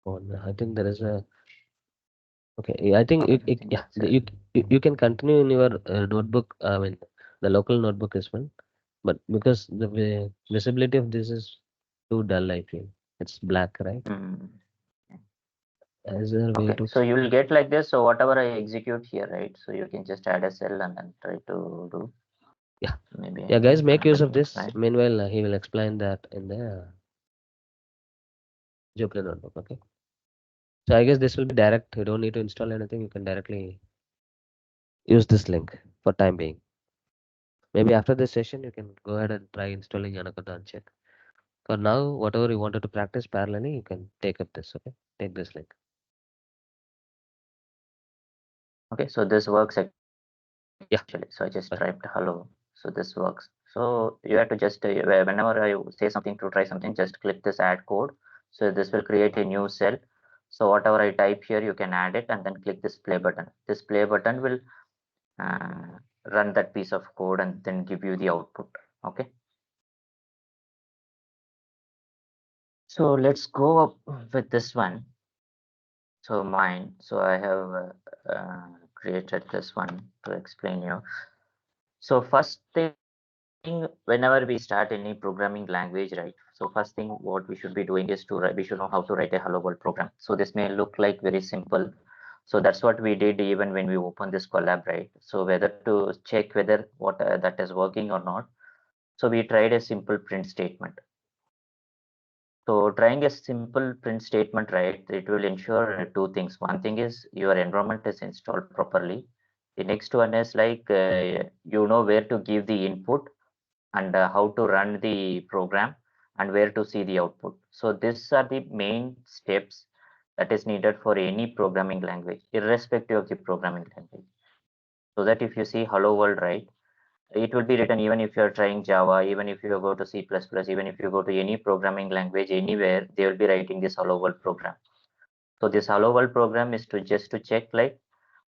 I think there is a. Okay, I think Okay, yeah, that's you can continue in your notebook. I mean, the local notebook as well, but because the visibility of this is too dull, I feel it's black, right? Mm. Is there a way Okay, to? so you will get like this. So whatever I execute here, right? So you can just add a cell and then try to do. Yeah, Maybe yeah, guys, make use of let me this. try. Meanwhile, he will explain that in the Jupyter notebook. Okay. So I guess this will be direct. You don't need to install anything. You can directly use this link for time being. Maybe after this session, you can go ahead and try installing Anaconda and check. For now, whatever you wanted to practice parallelly, you can take up this. Okay, take this link. Okay, so this works actually. Yeah. So I just Fine. typed hello. So this works. So you have to just whenever I say something to try something, just click this add code. So this will create a new cell. So whatever I type here, you can add it and then click this play button. This play button will run that piece of code and then give you the output. Okay. So let's go up with this one. So mine. So I have created this one to explain you. So first thing, whenever we start any programming language, right? So first thing what we should be doing is to write, we should know how to write a hello world program. So this may look like very simple. So that's what we did even when we opened this collab, right? So whether to check whether what that is working or not. So we tried a simple print statement. So trying a simple print statement, right, it will ensure two things. One thing is your environment is installed properly. The next one is like you know where to give the input and how to run the program and where to see the output. So these are the main steps that is needed for any programming language, irrespective of the programming language. So that if you see hello world, right, it will be written even if you're trying Java, even if you go to C++, even if you go to any programming language anywhere, they will be writing this hello world program. So this hello world program is to just to check like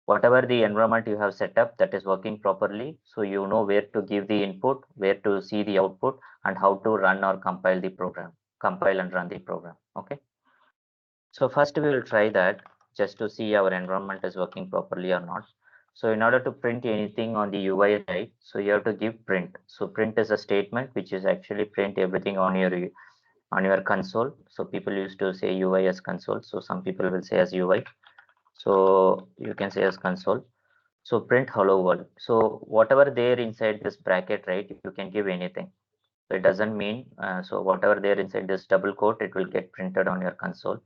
whatever the environment you have set up that is working properly. So you know where to give the input, where to see the output, and how to run or compile the program, compile and run the program. Okay. So first we will try that just to see our environment is working properly or not. So in order to print anything on the UI, right, so you have to give print. So print is a statement which is actually print everything on your console. So people used to say UI as console. So some people will say as UI. So you can say as console. So print hello world. So whatever there inside this bracket, right, you can give anything. So it doesn't mean, so whatever there inside this double quote, it will get printed on your console.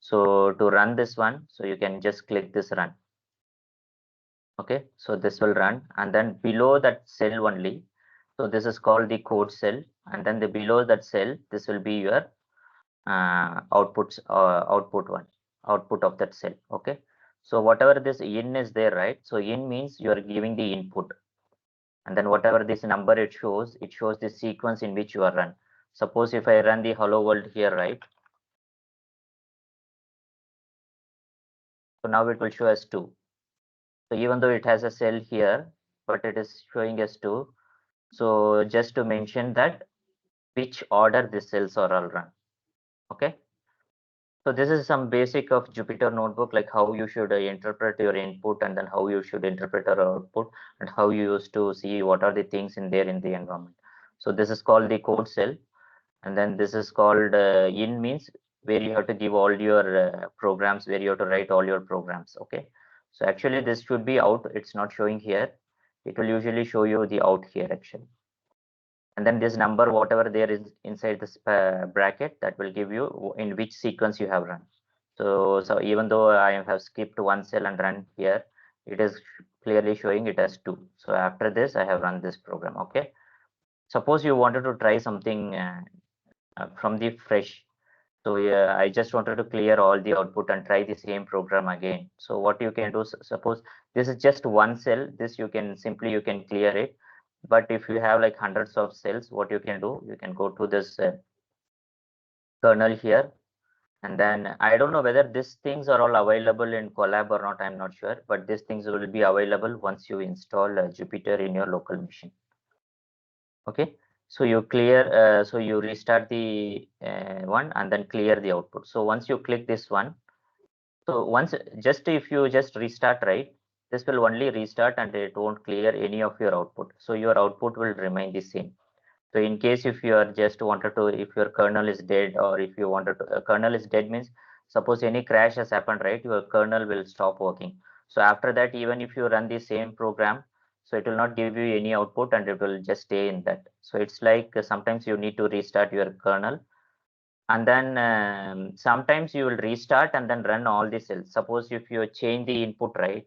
So to run this one, so you can just click this run. Okay, so this will run and then below that cell only. So this is called the code cell, and then the below that cell, this will be your outputs, output of that cell. Okay, so whatever this in is there, right? So in means you are giving the input, and then whatever this number it shows the sequence in which you are run. Suppose if I run the hello world here, right? So now it will show as 2. So even though it has a cell here, but it is showing as 2. So just to mention that which order the cells are all run. Okay. So this is some basic of Jupyter notebook, like how you should interpret your input and then how you should interpret your output and how you used to see what are the things in there in the environment. So this is called the code cell. And then this is called in means where you have to give all your programs, where you have to write all your programs. Okay. So actually this should be out. It's not showing here. It will usually show you the out here actually. And then this number, whatever there is inside this bracket, that will give you in which sequence you have run. So even though I have skipped one cell and run here, it is clearly showing it as 2. So after this, I have run this program. Okay. Suppose you wanted to try something from the fresh. So yeah, I just wanted to clear all the output and try the same program again. So what you can do, suppose this is just one cell, this you can simply clear it. But if you have like hundreds of cells, what you can do, you can go to this kernel here, And then I don't know whether these things are all available in Collab or not, I'm not sure, but these things will be available once you install Jupyter in your local machine. Okay, so you clear, so you restart the one and then clear the output. So once you click this one, so once just if you just restart, right, this will only restart and it won't clear any of your output. So your output will remain the same. So in case if you are just wanted to, if your kernel is dead, or if you wanted to, kernel is dead means suppose any crash has happened, right, your kernel will stop working. So after that, even if you run the same program, so it will not give you any output and it will just stay in that. So it's like sometimes you need to restart your kernel, and then sometimes you will restart and then run all the cells. Suppose if you change the input, right,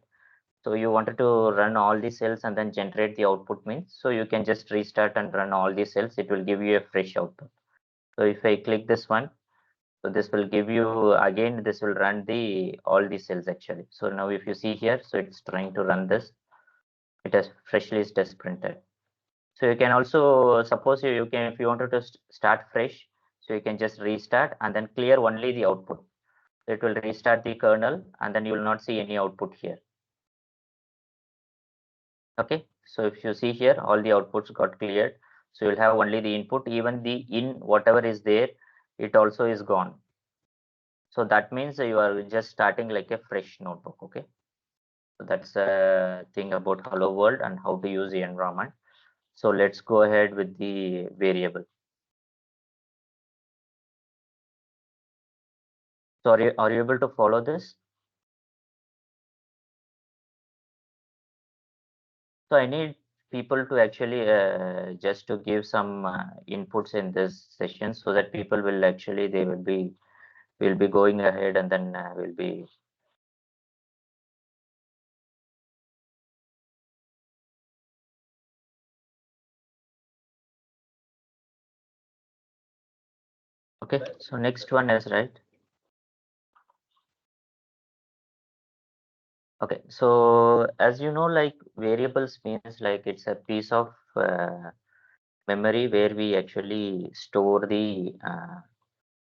so you wanted to run all the cells and then generate the output means, so you can just restart and run all the cells. It will give you a fresh output. So if I click this one, so this will give you again, this will run the all the cells actually. So now if you see here, so it's trying to run this. It has freshly just printed. So you can also suppose you can, if you wanted to start fresh, so you can just restart and then clear only the output. So it will restart the kernel and then you will not see any output here. Okay, so if you see here, all the outputs got cleared. So you'll have only the input, even the in whatever is there, it also is gone. So that means you are just starting like a fresh notebook. Okay, so that's a thing about Hello World and how to use the environment. So let's go ahead with the variable. So are you able to follow this? So I need people to actually just to give some inputs in this session, so that people will actually, they will be going ahead and then will be. Okay, so next one is, right. Okay, so as you know, like variables means like it's a piece of memory where we actually store the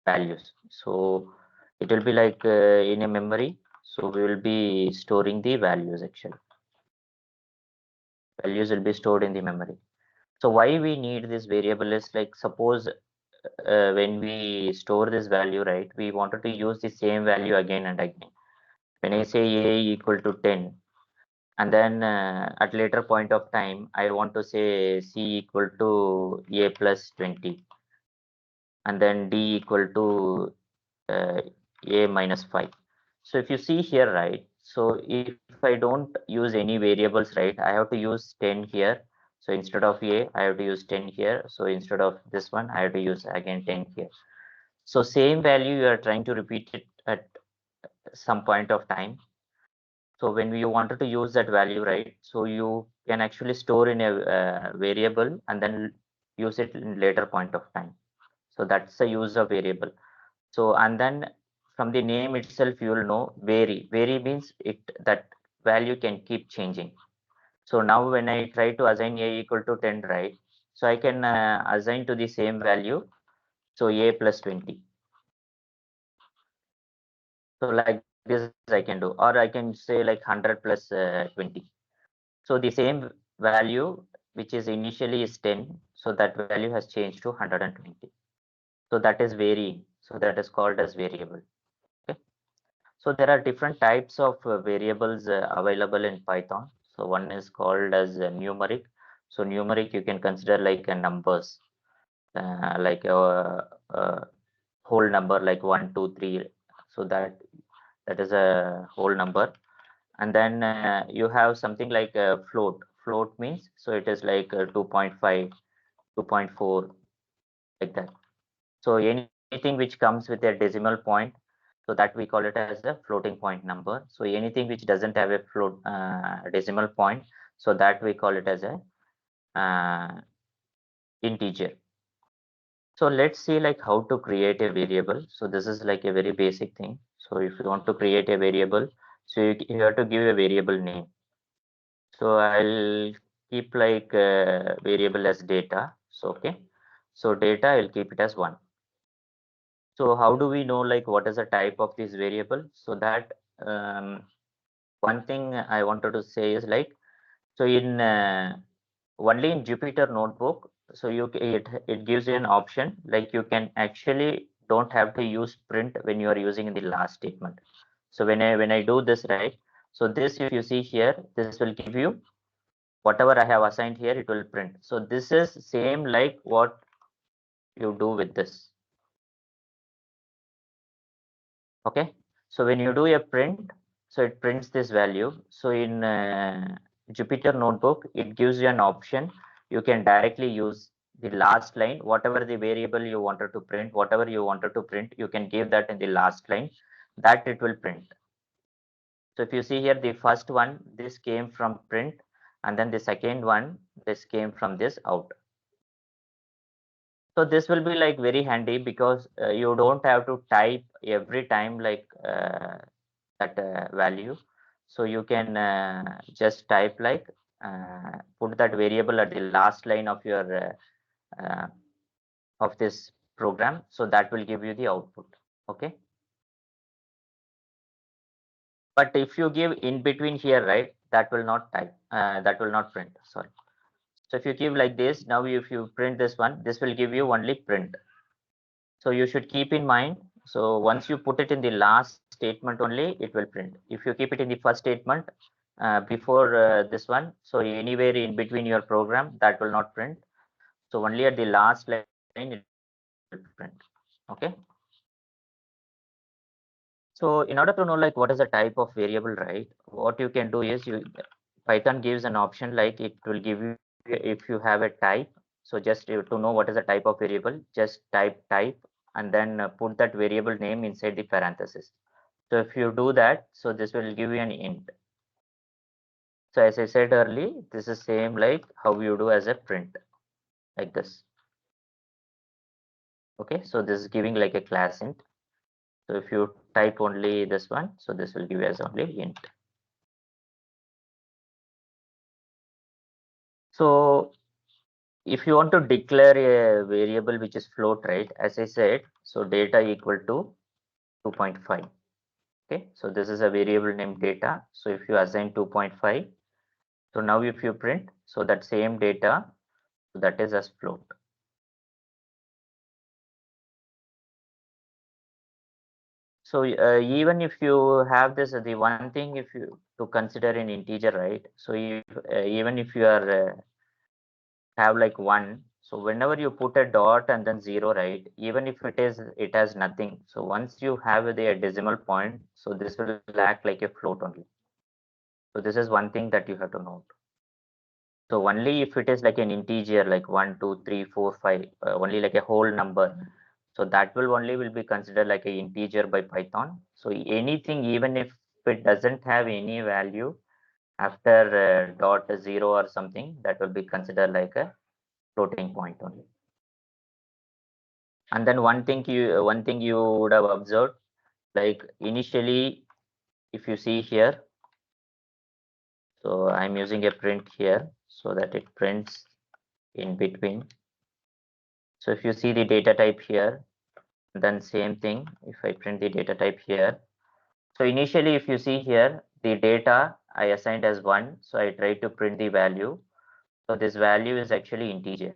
values. So it will be like in a memory. So we will be storing the values actually. Values will be stored in the memory. So why we need this variable is like, suppose when we store this value, right, we wanted to use the same value again and again. When I say a equal to 10, and then at later point of time, I want to say c equal to a plus 20, and then d equal to a minus 5. So if you see here, right, so if I don't use any variables, right, I have to use 10 here. So instead of a, I have to use 10 here. So instead of this one, I have to use again 10 here. So same value, you are trying to repeat it at some point of time. So when you wanted to use that value, right, so you can actually store in a variable and then use it in later point of time. So that's the use of variable. So and then from the name itself, you will know vary. Vary means it, that value can keep changing. So now when I try to assign a equal to 10, right, so I can assign to the same value, so a plus 20. So like this I can do, or I can say like 100 plus 20. So the same value which is initially is 10, so that value has changed to 120. So that is varying. So that is called as variable. Okay. So there are different types of variables available in Python. So one is called as numeric. So numeric you can consider like numbers, like a whole number like 1, 2, 3. So that is a whole number. And then you have something like a float. Float means, so it is like 2.5, 2.4, like that. So anything which comes with a decimal point, so that we call it as a floating point number. So anything which doesn't have a float decimal point, so that we call it as a integer. So let's see like how to create a variable. So this is like a very basic thing. So if you want to create a variable, so you have to give a variable name. So I'll keep like variable as data. So okay, so data I'll keep it as 1. So how do we know like what is the type of this variable? So that one thing I wanted to say is like, so in only in Jupyter Notebook, so it gives you an option like you can actually don't have to use print when you are using in the last statement. So when I do this, right, so this, if you see here, this will give you whatever I have assigned here, it will print. So this is same like what you do with this. Okay, so when you do a print, so it prints this value. So in Jupyter Notebook, it gives you an option. You can directly use the last line, whatever the variable you wanted to print, whatever you wanted to print, you can give that in the last line, that it will print. So if you see here, the first one, this came from print, and then the second one, this came from this out. So this will be like very handy because you don't have to type every time like that value. So you can just type like put that variable at the last line of your of this program. So that will give you the output. Okay. But if you give in between here, right, that will not type, that will not print. Sorry. So if you give like this, now if you print this one, this will give you only print. So you should keep in mind. So once you put it in the last statement only, it will print. If you keep it in the first statement before this one, so anywhere in between your program, that will not print. So only at the last line it will print. Okay. So in order to know like what is the type of variable, right? What you can do is Python gives an option like it will give you if you have a type. So just to know what is the type of variable, just type and then put that variable name inside the parenthesis. So if you do that, so this will give you an int. So as I said earlier, this is same like how you do as a print, like this. Okay, so this is giving like a class int. So if you type only this one, so this will give you as only int. So if you want to declare a variable which is float, right, as I said, so data equal to 2.5. Okay, so this is a variable named data. So if you assign 2.5, so now if you print, so that same data, so that is as float. So even if you have this, the one thing if you to consider an integer, right? So if, even if you are have like 1, so whenever you put a dot and then 0, right, even if it has nothing, so once you have the decimal point, so this will act like a float only. So this is one thing that you have to note. So only if it is like an integer like 1 2 3 4 5, only like a whole number, so that will be considered like a integer by Python. So anything, even if it doesn't have any value after dot 0 or something, that will be considered like a floating point only. And then one thing you would have observed, like initially, if you see here, so I'm using a print here so that it prints in between. So if you see the data type here, then same thing, if I print the data type here. So initially, if you see here, the data I assigned as 1, so I try to print the value. So this value is actually integer.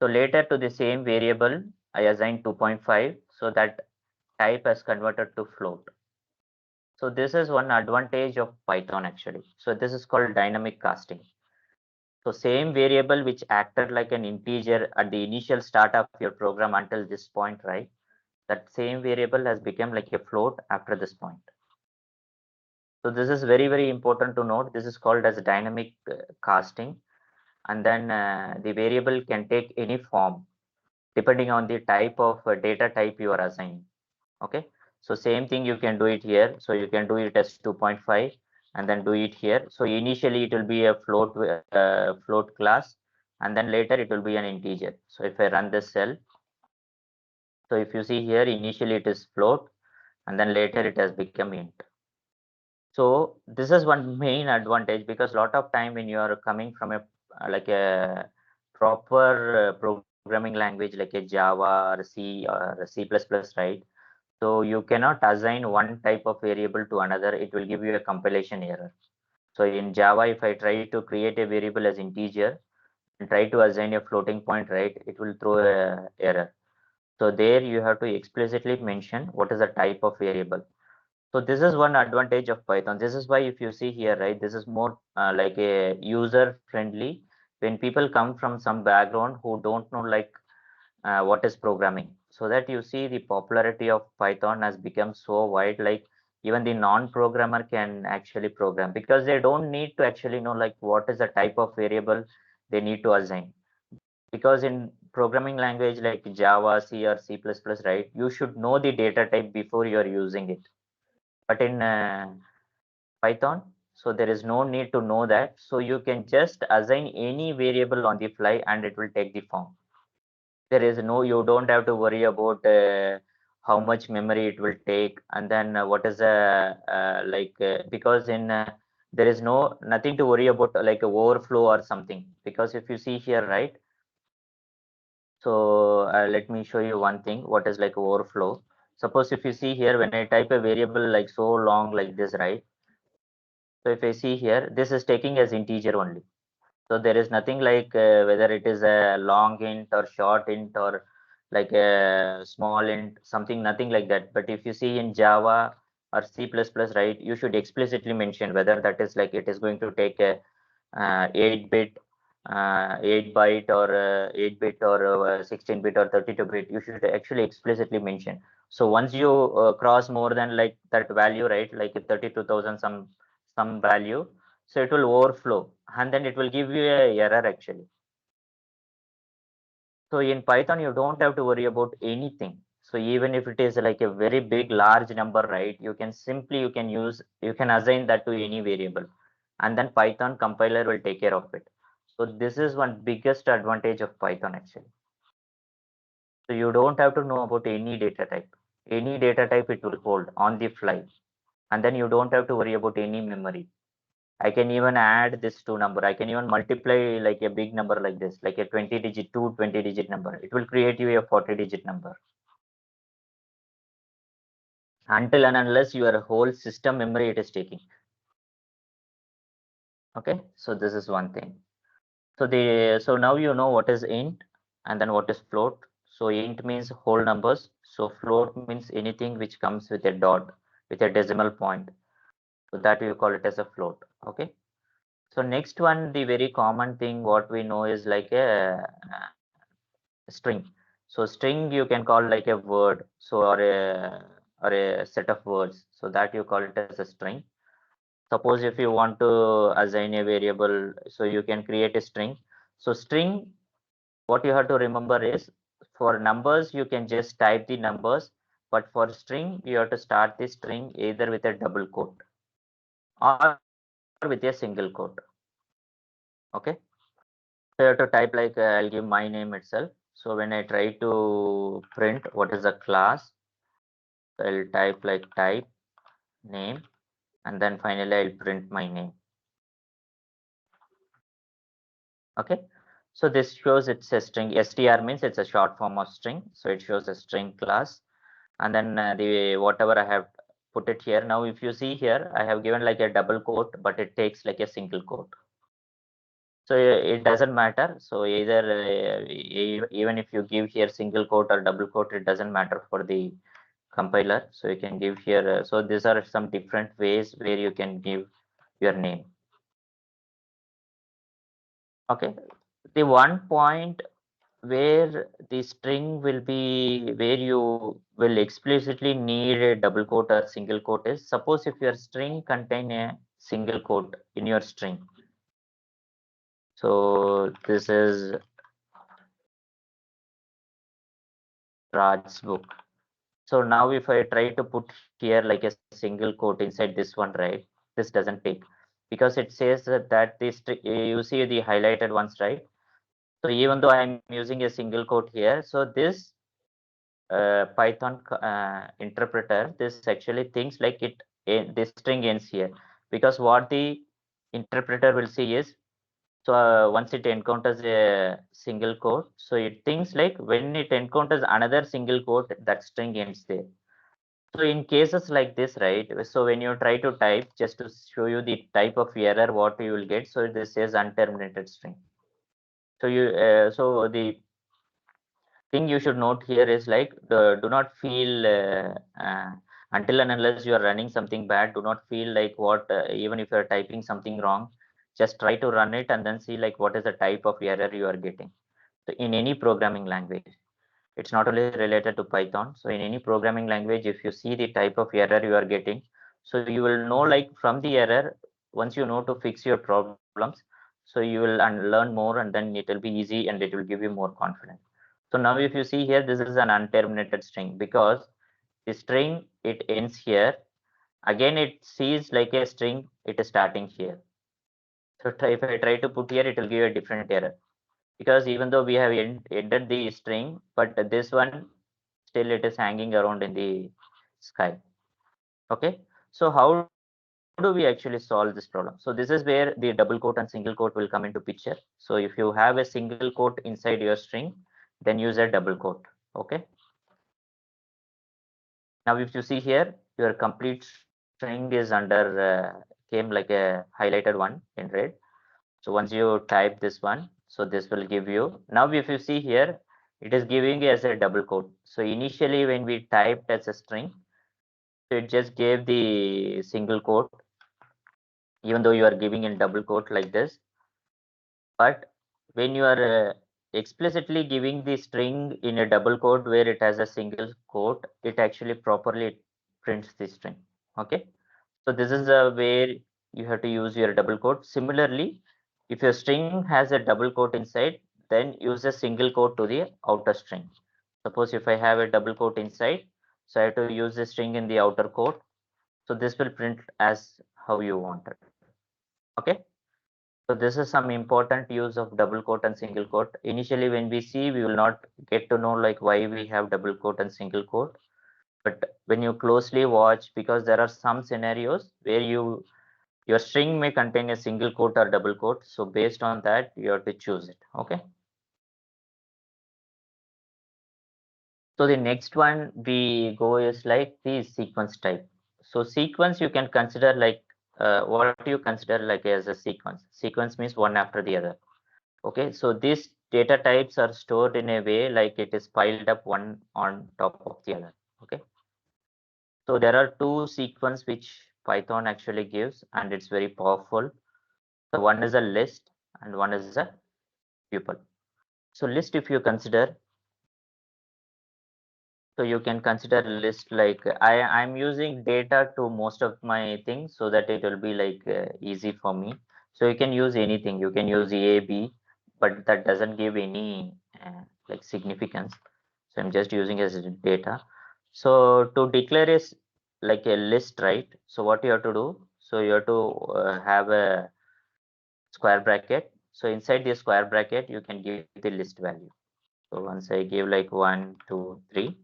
So later to the same variable, I assigned 2.5, so that type has converted to float. So this is one advantage of Python actually. So this is called dynamic casting. So same variable which acted like an integer at the initial start of your program until this point, right? That same variable has become like a float after this point. So this is very, very important to note. This is called as dynamic casting. And then the variable can take any form depending on the type of data type you are assigning. Okay, so same thing you can do it here. So you can do it as 2.5 and then do it here. So initially it will be a float class, and then later it will be an integer. So if I run this cell, so if you see here, initially it is float and then later it has become int. So this is one main advantage, because a lot of time when you are coming from a like a proper programming language like a Java or C or C++, right? So you cannot assign one type of variable to another. It will give you a compilation error. So in Java, if I try to create a variable as integer and try to assign a floating point, right, it will throw a error. So there you have to explicitly mention what is the type of variable. So this is one advantage of Python. This is why if you see here, right, this is more like a user friendly. When people come from some background who don't know like what is programming, so that you see the popularity of Python has become so wide, like even the non-programmer can actually program because they don't need to actually know like what is the type of variable they need to assign. Because in programming language like Java, C or C++, right, you should know the data type before you are using it. But in Python, so there is no need to know that. So you can just assign any variable on the fly and it will take the form. There is no, you don't have to worry about how much memory it will take, and then what is because in there is no nothing to worry about like a overflow or something. Because if you see here, right, so let me show you one thing what is like overflow. Suppose if you see here, when I type a variable like so long like this, right, so if I see here, this is taking as integer only. So there is nothing like whether it is a long int or short int or like a small int, something, nothing like that. But if you see in Java or C++, right, you should explicitly mention whether that is like it is going to take a 8-bit, 8 byte or 8-bit or 16-bit or 32-bit. You should actually explicitly mention. So once you cross more than like that value, right, like 32,000 some value, so it will overflow and then it will give you a error actually. So in Python, you don't have to worry about anything. So even if it is like a very big, large number, right, you can you can assign that to any variable, and then Python compiler will take care of it. So this is one biggest advantage of Python actually. So you don't have to know about any data type. Any data type it will hold on the fly, and then you don't have to worry about any memory. I can even add this two number. I can even multiply like a big number like this, like a 20-digit number. It will create you a 40-digit number. Until and unless your whole system memory it is taking. Okay, so this is one thing. So now you know what is int and then what is float. So int means whole numbers. So float means anything which comes with a dot, with a decimal point. So that you call it as a float. Okay. So next one, the very common thing what we know is like a string. So string you can call like a word, so or a set of words. So that you call it as a string. Suppose if you want to assign a variable, so you can create a string. So string, what you have to remember is for numbers you can just type the numbers, but for string you have to start the string either with a double quote or with a single quote. Okay. So you have to type like I'll give my name itself. So when I try to print what is the class, I'll type like type name, and then finally I'll print my name. Okay. So this shows it's a string. str means it's a short form of string. So it shows a string class, and then the whatever I have put it here. Now if you see here, I have given like a double quote, but it takes like a single quote. So it doesn't matter. So either even if you give here single quote or double quote, it doesn't matter for the compiler. So you can give here. So these are some different ways where you can give your name. Okay. The one point where the string will be, where you will explicitly need a double quote or single quote is, suppose if your string contain a single quote in your string. So this is Raj's book. So now if I try to put here like a single quote inside this one, right, this doesn't take, because it says that this, you see the highlighted ones, right? So even though I'm using a single quote here, so this Python interpreter, this actually thinks like this string ends here, because what the interpreter will see is So once it encounters a single quote, so it thinks like when it encounters another single quote, that string ends there. So in cases like this, right? So when you try to type, just to show you the type of error, what you will get. So this says unterminated string. So so the thing you should note here is like do not feel until and unless you are running something bad, do not feel like what even if you are typing something wrong, just try to run it and then see like what is the type of error you are getting. So in any programming language, it's not only related to Python. So in any programming language, if you see the type of error you are getting, so you will know like from the error, once you know to fix your problems, so you will learn more and then it will be easy and it will give you more confidence. So now if you see here, this is an unterminated string because the string, it ends here. Again, it sees like a string, it is starting here. So if I try to put here, it will give a different error because even though we have ended the string, but this one still it is hanging around in the sky. Okay, so how do we actually solve this problem? So this is where the double quote and single quote will come into picture. So if you have a single quote inside your string, then use a double quote. Okay, now if you see here, your complete string is under came like a highlighted one in red. So once you type this one, so this will give you, now if you see here, it is giving as a double quote. So initially when we typed as a string, so it just gave the single quote, even though you are giving in double quote like this. But when you are explicitly giving the string in a double quote where it has a single quote, it actually properly prints the string. Okay, so this is where you have to use your double quote. Similarly, if your string has a double quote inside, then use a single quote to the outer string. Suppose if I have a double quote inside, so I have to use the string in the outer quote. So this will print as how you want it. Okay. So this is some important use of double quote and single quote. Initially, when we see, we will not get to know like why we have double quote and single quote. But when you closely watch, because there are some scenarios where your string may contain a single quote or double quote. So based on that, you have to choose it. Okay. So the next one we go is like the sequence type. So sequence you can consider like what you consider like as a sequence. Sequence means one after the other. Okay, so these data types are stored in a way like it is piled up one on top of the other. Okay, so there are two sequence which Python actually gives and it's very powerful. So one is a list and one is a tuple. So list, if you consider, so you can consider a list like I'm using data to most of my things so that it will be like easy for me. So you can use anything. You can use A, B, but that doesn't give any like significance. So I'm just using as data. So to declare is like a list, right? So what you have to do? So you have to have a square bracket. So inside the square bracket, you can give the list value. So once I give like 1, 2, 3,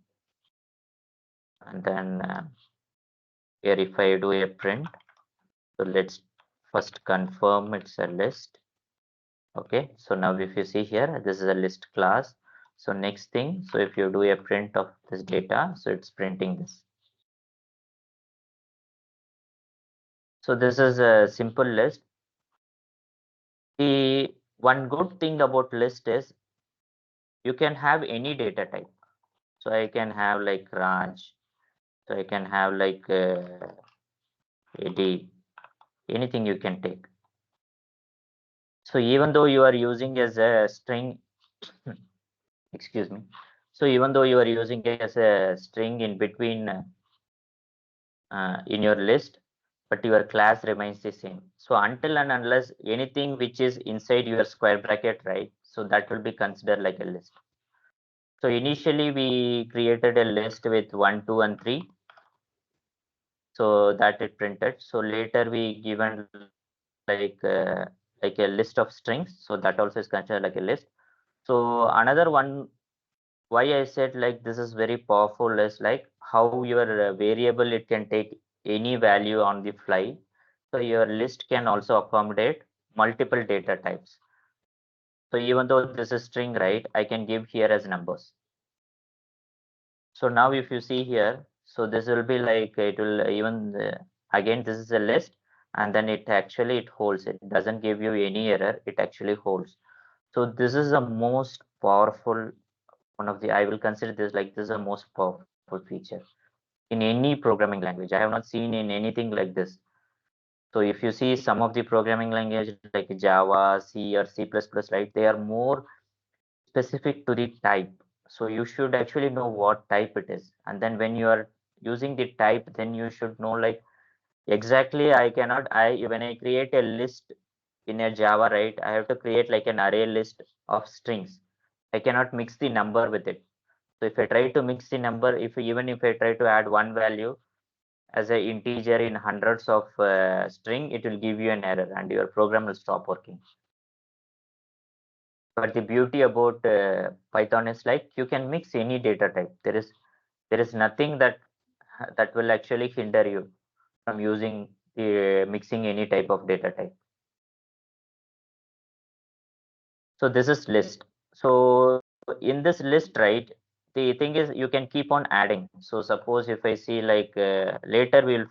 and then here if I do a print, so let's first confirm it's a list. Okay, so now if you see here, this is a list class. So next thing, so if you do a print of this data, so it's printing this. So this is a simple list. The one good thing about list is you can have any data type. So I can have like Raj, so I can have like Eddie, anything you can take. So even though you are using as a string, excuse me. So even though you are using as a string in between in your list, but your class remains the same. So until and unless anything which is inside your square bracket, right? So that will be considered like a list. So initially we created a list with 1, 2, and 3. So that it printed. So later we given like a list of strings. So that also is considered like a list. So another one why I said like this is very powerful is like how your variable it can take any value on the fly. So your list can also accommodate multiple data types. So even though this is string, right, I can give here as numbers. So now if you see here, so this will be like, it will even, again, this is a list, and then it actually, it holds, it doesn't give you any error, it actually holds. So this is the most powerful, one of the, I will consider this like, this is the most powerful feature in any programming language. I have not seen in anything like this. So if you see some of the programming language like Java, C or C++, right, they are more specific to the type. So you should actually know what type it is. And then when you are using the type, then you should know like exactly, when I create a list in a Java, right, I have to create like an array list of strings. I cannot mix the number with it. So if I try to mix the number, even if I try to add one value as a integer in hundreds of string, it will give you an error and your program will stop working. But the beauty about Python is like, you can mix any data type. There is nothing that will actually hinder you from using mixing any type of data type. So this is list. So in this list, right, the thing is you can keep on adding. So suppose if I see like later we'll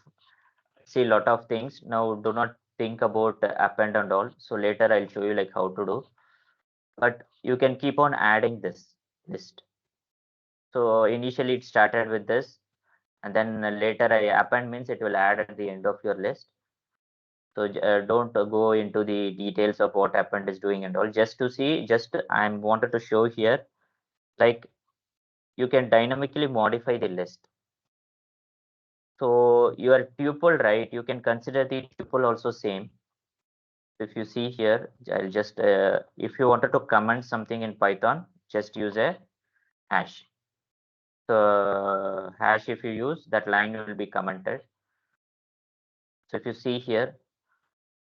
see a lot of things. Now do not think about append and all. So later I'll show you like how to do. But you can keep on adding this list. So initially it started with this, and then later I append means it will add at the end of your list. So don't go into the details of what append is doing and all. Just to see, just I wanted to show here, like you can dynamically modify the list. So your tuple, right, you can consider the tuple also same. If you see here, I'll just, if you wanted to comment something in Python, just use a hash. So hash, if you use, that line will be commented. So if you see here,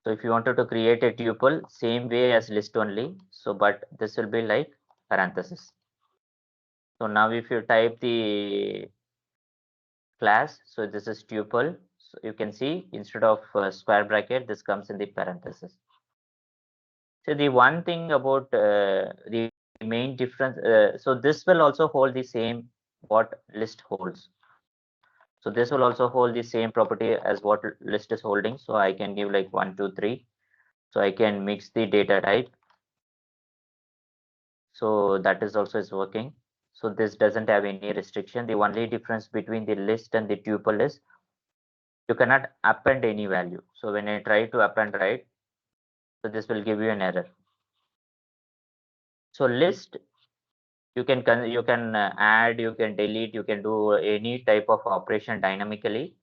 so if you wanted to create a tuple, same way as list only. So, but this will be like parenthesis. So now if you type the class, so this is tuple. So you can see instead of square bracket, this comes in the parenthesis. So the one thing about the main difference, so this will also hold the same what list holds. So this will also hold the same property as what list is holding. So I can give like 1, 2, 3. So I can mix the data type. So that is also is working. So this doesn't have any restriction. The only difference between the list and the tuple is you cannot append any value. So when I try to append, right, so this will give you an error. So list, you can add, you can delete, you can do any type of operation dynamically.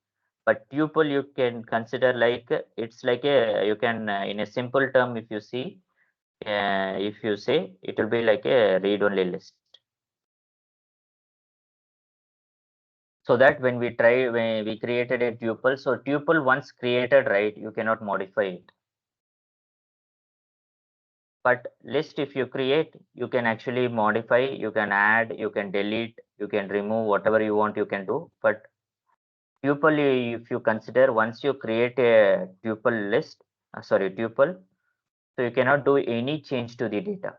But tuple you can consider like, it's like a, you can in a simple term, if you see, if you say, it will be like a read-only list. So that when we created a tuple, so tuple once created, right, you cannot modify it. But list, if you create, you can actually modify, you can add, you can delete, you can remove, whatever you want, you can do. But tuple, if you consider, once you create a tuple list, tuple, so you cannot do any change to the data.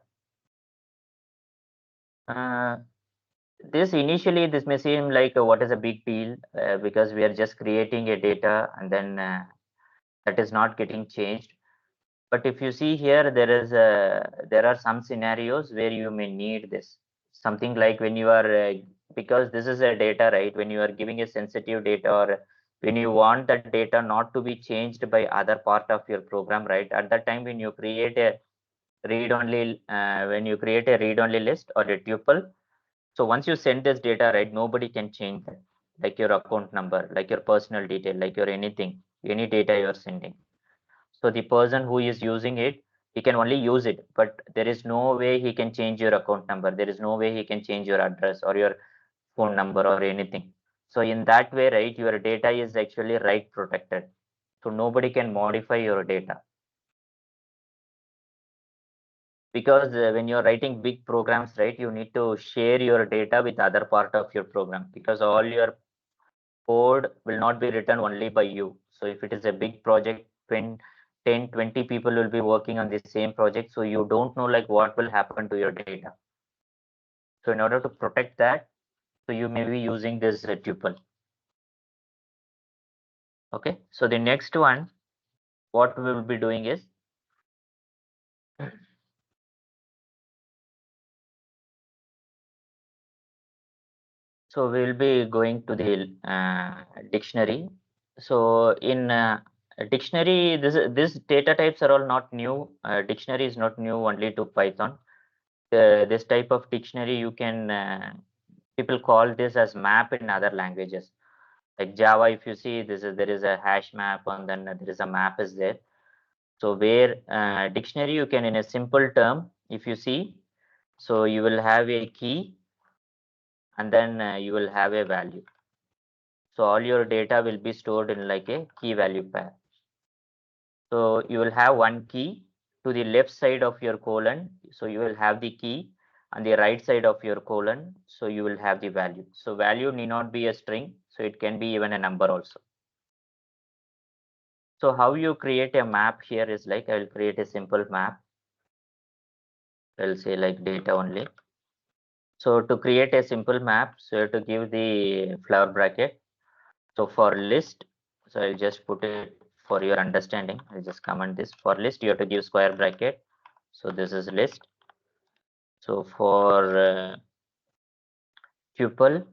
This initially, this may seem like what is a big deal, because we are just creating a data and then that is not getting changed. But if you see here, there are some scenarios where you may need this. Something like when you are, because this is a data, right? When you are giving a sensitive data, or when you want that data not to be changed by other part of your program, right? At that time, when you create a read-only list or a tuple, so once you send this data, right, nobody can change that, like your account number, like your personal detail, like your anything, any data you are sending. So the person who is using it, he can only use it, but there is no way he can change your account number. There is no way he can change your address or your phone number or anything. So in that way, right, your data is actually right protected. So nobody can modify your data. Because when you're writing big programs, right, you need to share your data with other part of your program, because all your code will not be written only by you. So if it is a big project, 10 10, 20 people will be working on the same project. So you don't know like what will happen to your data. So in order to protect that, so you may be using this tuple. Okay, so the next one, what we will be doing is so we will be going to the dictionary. So in dictionary, this data types are all not new. Dictionary is not new only to Python. This type of dictionary you can people call this as map in other languages. Like Java, if you see there is a hash map and then there is a map is there. So where dictionary you can in a simple term, if you see, so you will have a key and then you will have a value. So all your data will be stored in like a key value pair. So you will have one key to the left side of your colon. So you will have the key on the right side of your colon. So you will have the value. So value need not be a string. So it can be even a number also. So how you create a map here is like, I will create a simple map. I'll say like data only. So to create a simple map, so you have to give the flower bracket. So for list, so I'll just put it for your understanding. I'll just comment this. For list, you have to give square bracket. So this is list. So for tuple,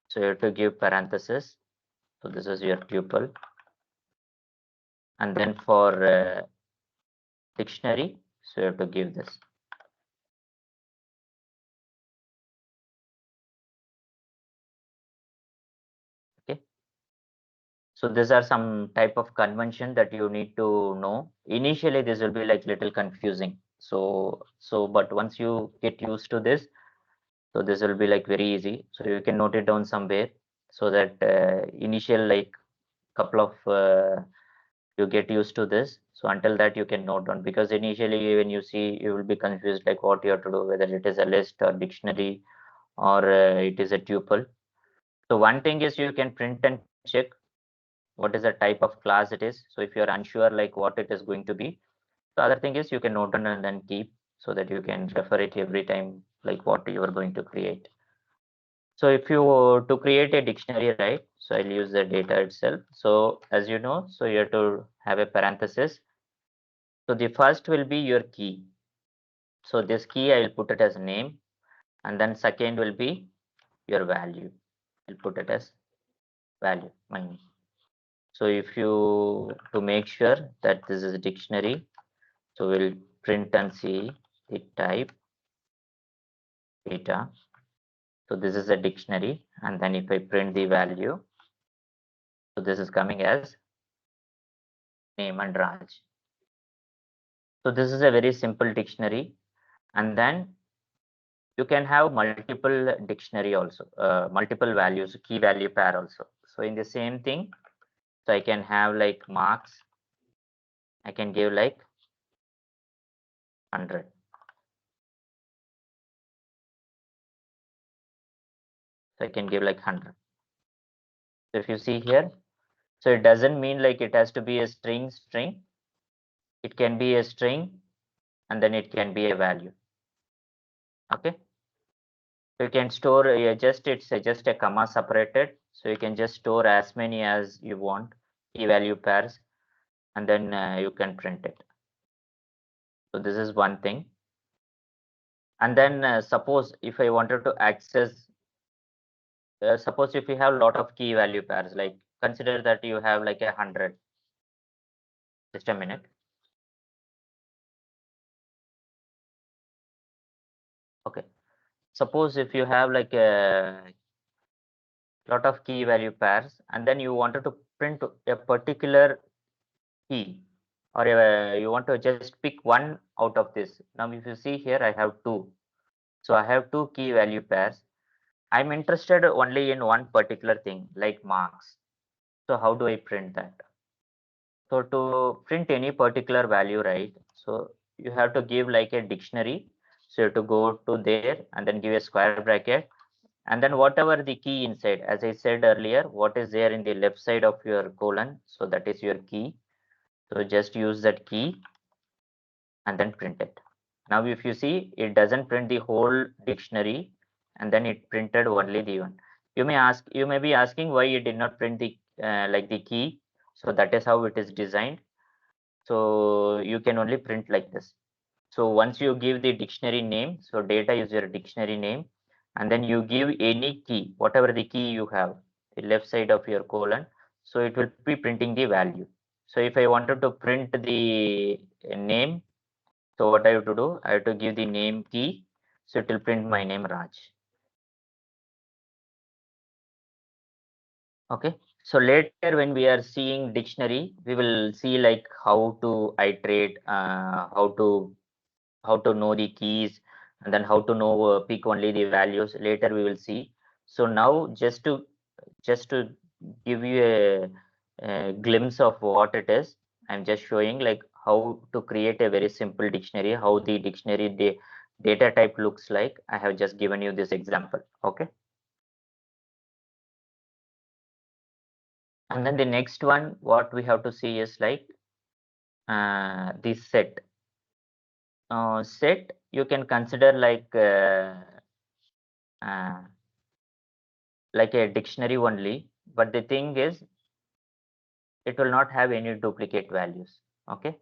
so you have to give parenthesis. So this is your tuple. And then for dictionary, so you have to give this. Okay. So these are some type of convention that you need to know. Initially, this will be like little confusing. So but once you get used to this, so this will be like very easy. So you can note it down somewhere so that initial like couple of you get used to this. So until that you can note down, because initially when you see, you will be confused like what you have to do, whether it is a list or dictionary or it is a tuple. So one thing is you can print and check what is the type of class it is. So if you are unsure like what it is going to be, the other thing is you can note down and then keep, so that you can refer it every time like what you are going to create. So if you to create a dictionary, right? So I'll use the data itself. So as you know, so you have to have a parenthesis. So the first will be your key. So this key I will put it as name, and then second will be your value. I'll put it as value, my name. So if you to make sure that this is a dictionary, so we'll print and see the type data. So this is a dictionary, and then if I print the value, so this is coming as name and Raj. So this is a very simple dictionary, and then you can have multiple dictionary also, multiple values, key value pair also. So in the same thing, so I can have like marks, I can give like 100. So I can give like 100. So if you see here, so it doesn't mean like it has to be a string. It can be a string, and then it can be a value. Okay. So you can store it's just a comma separated. So you can just store as many as you want, key value pairs, and then you can print it. So this is one thing. And then suppose if I wanted to access, suppose if you have a lot of key value pairs, like consider that you have like 100. Just a minute. Okay. Suppose if you have like a lot of key value pairs, and then you wanted to print a particular key, or you want to just pick one out of this. Now if you see here, I have two. So I have two key value pairs. I'm interested only in one particular thing, like marks. So how do I print that? So to print any particular value, right? So you have to give like a dictionary. So you have to go to there and then give a square bracket, and then whatever the key inside, as I said earlier, what is there in the left side of your colon, so that is your key. So just use that key and then print it. Now if you see, it doesn't print the whole dictionary, and then it printed only the one. You may be asking why it did not print the like the key. So that is how it is designed. So you can only print like this. So once you give the dictionary name, so data is your dictionary name, and then you give any key, whatever the key you have, the left side of your colon. So it will be printing the value. So if I wanted to print the name, so what I have to do, I have to give the name key. So it will print my name Raj. Okay. So later when we are seeing dictionary, we will see like how to iterate, how to know the keys, and then how to know pick only the values. Later we will see. So now just to give you a glimpse of what it is, I'm just showing like how to create a very simple dictionary, how the dictionary data type looks like. I have just given you this example. Okay. And then the next one, what we have to see is like the set. Set you can consider uh, like a dictionary only, but the thing is it will not have any duplicate values. Okay.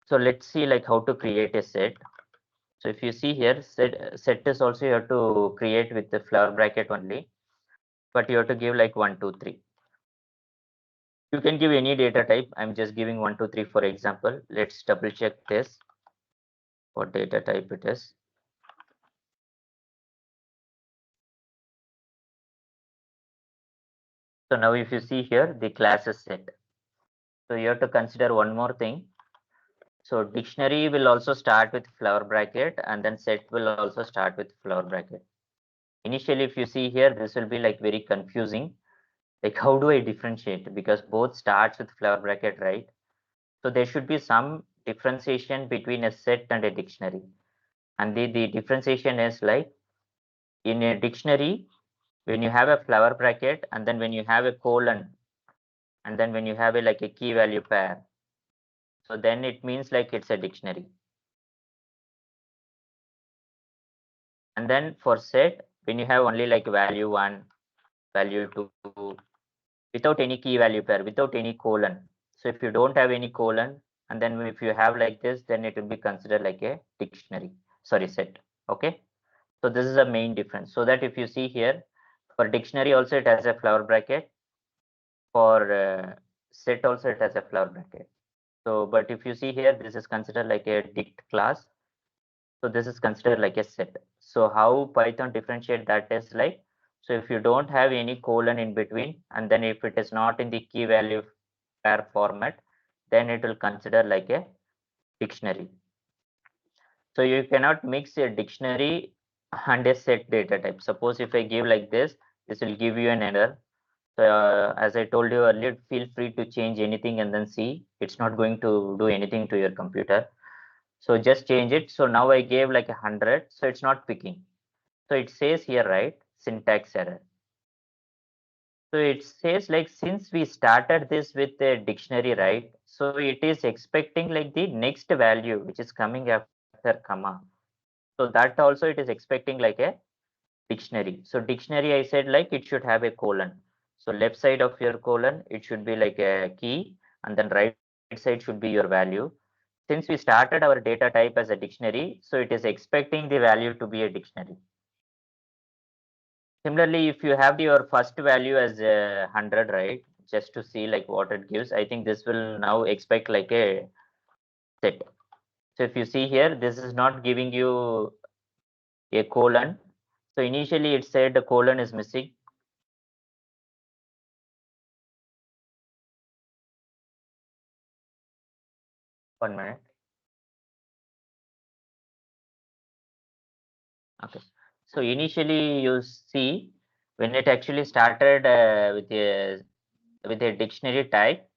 So let's see like how to create a set. So if you see here, set is also you have to create with the flower bracket only, but you have to give like 1, 2, 3. You can give any data type. I'm just giving 1, 2, 3 for example. Let's double check this, what data type it is. So now if you see here, the class is set. So you have to consider one more thing. So dictionary will also start with flower bracket, and then set will also start with flower bracket. Initially, if you see here, this will be like very confusing. Like how do I differentiate? Because both starts with flower bracket, right? So there should be some differentiation between a set and a dictionary. And the differentiation is like in a dictionary, when you have a flower bracket, and then when you have a colon, and then when you have a like a key value pair, so then it means like it's a dictionary. And then for set, when you have only like value 1, value 2, without any key value pair, without any colon. So if you don't have any colon, and then if you have like this, then it will be considered like a dictionary, sorry, set. Okay. So this is a main difference. So that if you see here, for dictionary also it has a flower bracket. For set also it has a flower bracket. So, but if you see here, this is considered like a dict class. So this is considered like a set. So how Python differentiate that is like, so if you don't have any colon in between, and then if it is not in the key value pair format, then it will consider like a dictionary. So you cannot mix a dictionary and a set data type. Suppose if I give like this will give you an error. So as I told you earlier, feel free to change anything and then see. It's not going to do anything to your computer. So just change it. So now I gave like 100. So it's not picking. So it says here, right? Syntax error. So it says like since we started this with a dictionary, right? So it is expecting like the next value which is coming after comma. So that also it is expecting like a dictionary. So dictionary, I said like it should have a colon. So left side of your colon, it should be like a key, and then right side should be your value. Since we started our data type as a dictionary, so it is expecting the value to be a dictionary. Similarly, if you have your first value as 100, right, just to see like what it gives, I think this will now expect like a set. So if you see here, this is not giving you a colon. So initially it said the colon is missing. 1 minute. Okay. So initially you see when it actually started with a dictionary type,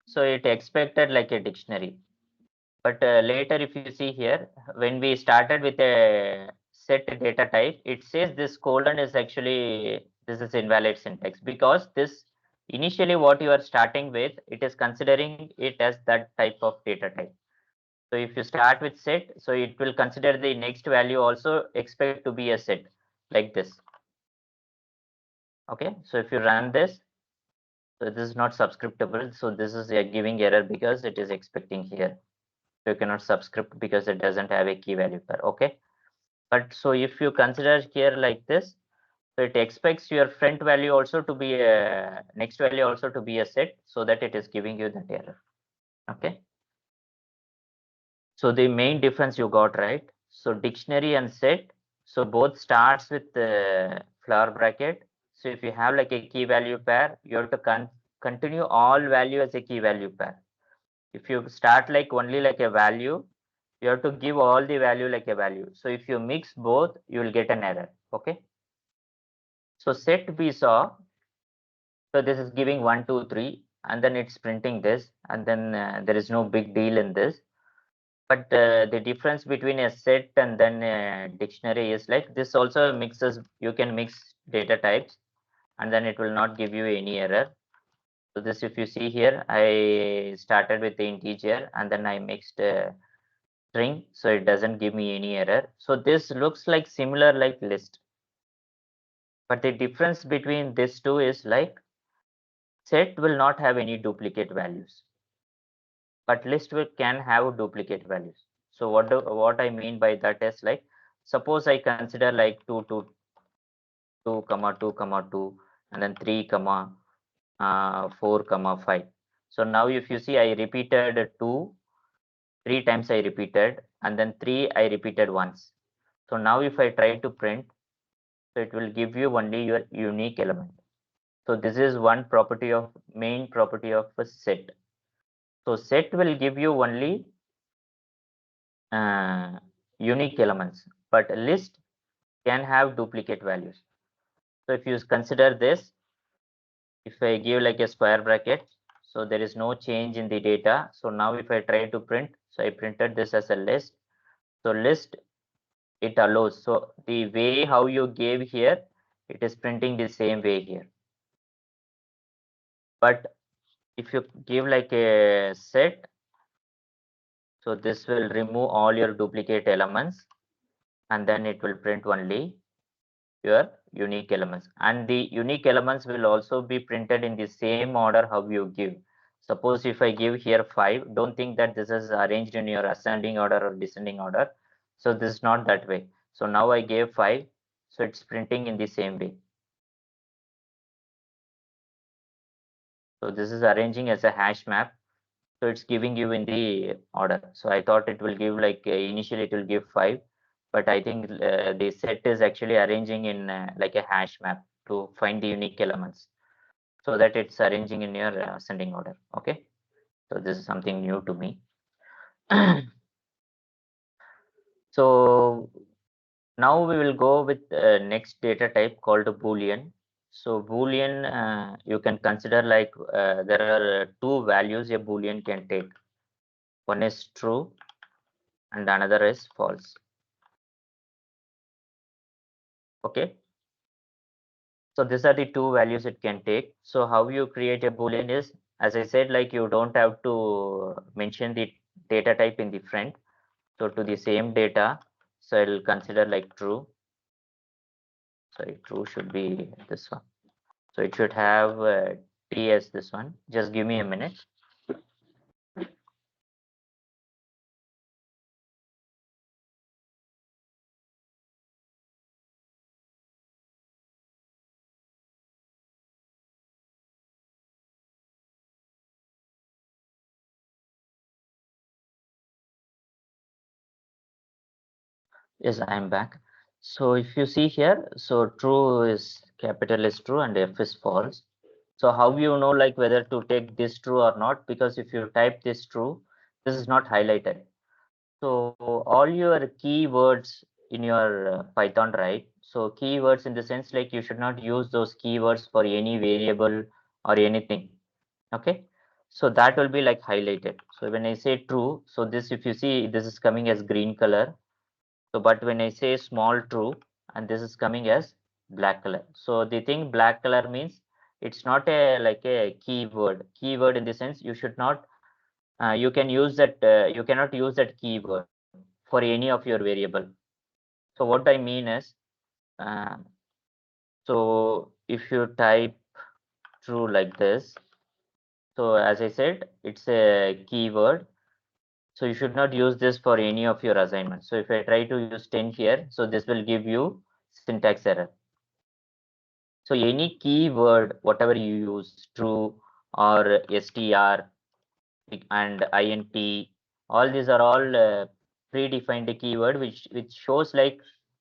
so it expected like a dictionary. But later if you see here, when we started with a set data type, it says this colon is actually, this is invalid syntax, because this initially what you are starting with, it is considering it as that type of data type. So if you start with set, so it will consider the next value also expect to be a set like this. Okay, so if you run this, so this is not subscriptable. So this is giving error because it is expecting here. So you cannot subscript because it doesn't have a key value pair. Okay, but so if you consider here like this, so it expects your front value also to be a next value also to be a set, so that it is giving you that error. Okay, so the main difference you got, right? So dictionary and set, so both starts with the flower bracket. So if you have like a key value pair, you have to continue all value as a key value pair. If you start like only like a value, you have to give all the value like a value. So if you mix both, you will get an error. Okay, so set we saw, so this is giving 1 2 3, and then it's printing this, and then there is no big deal in this. But the difference between a set and then a dictionary is like this also mixes, you can mix data types and then it will not give you any error. So this, if you see here, I started with the integer and then I mixed a string, so it doesn't give me any error. So this looks like similar like list, but the difference between these two is like set will not have any duplicate values, but list can have duplicate values. So what I mean by that is like, suppose I consider like 2 comma 2 comma 2 and then 3 comma 4 comma 5. So now if you see, I repeated 2 3 times, I repeated, and then 3 I repeated once. So now if I try to print, so it will give you only your unique element. So this is one property of main property of a set. So set will give you only unique elements, but list can have duplicate values. So if you consider this, if I give like a square bracket, so there is no change in the data. So now if I try to print, so I printed this as a list. So list, it allows, so the way how you gave here, it is printing the same way here. But if you give like a set, so this will remove all your duplicate elements and then it will print only your unique elements, and the unique elements will also be printed in the same order how you give. Suppose if I give here 5, don't think that this is arranged in your ascending order or descending order. So this is not that way. So now I gave 5, so it's printing in the same way. So this is arranging as a hash map, so it's giving you in the order. So I thought it will give like initially it will give 5, but I think the set is actually arranging in like a hash map to find the unique elements, so that it's arranging in your ascending order. Okay, so this is something new to me. So now we will go with next data type called a Boolean. So Boolean, you can consider like there are two values a Boolean can take. One is true and another is false. Okay, so these are the two values it can take. So how you create a Boolean is, as I said, like you don't have to mention the data type in the front. So to the same data, so I'll consider like true. Sorry, true should be this one. So it should have T as this one. Just give me a minute. Yes, I'm back. So if you see here, so true is capital is true and F is false. So how you know like whether to take this true or not? Because if you type this true, this is not highlighted. So all your keywords in your Python, right? So keywords in the sense like you should not use those keywords for any variable or anything. Okay, so that will be like highlighted. So when I say true, so this, if you see, this is coming as green color. So but when I say small true, and this is coming as black color. So the thing black color means it's not a like a keyword. Keyword in the sense you should not, you can use that, you cannot use that keyword for any of your variable. So what I mean is, uh, so if you type true like this, so as I said, it's a keyword. So you should not use this for any of your assignments. So if I try to use 10 here, so this will give you syntax error. So any keyword, whatever you use, true or str and int, all these are all predefined keyword, which shows like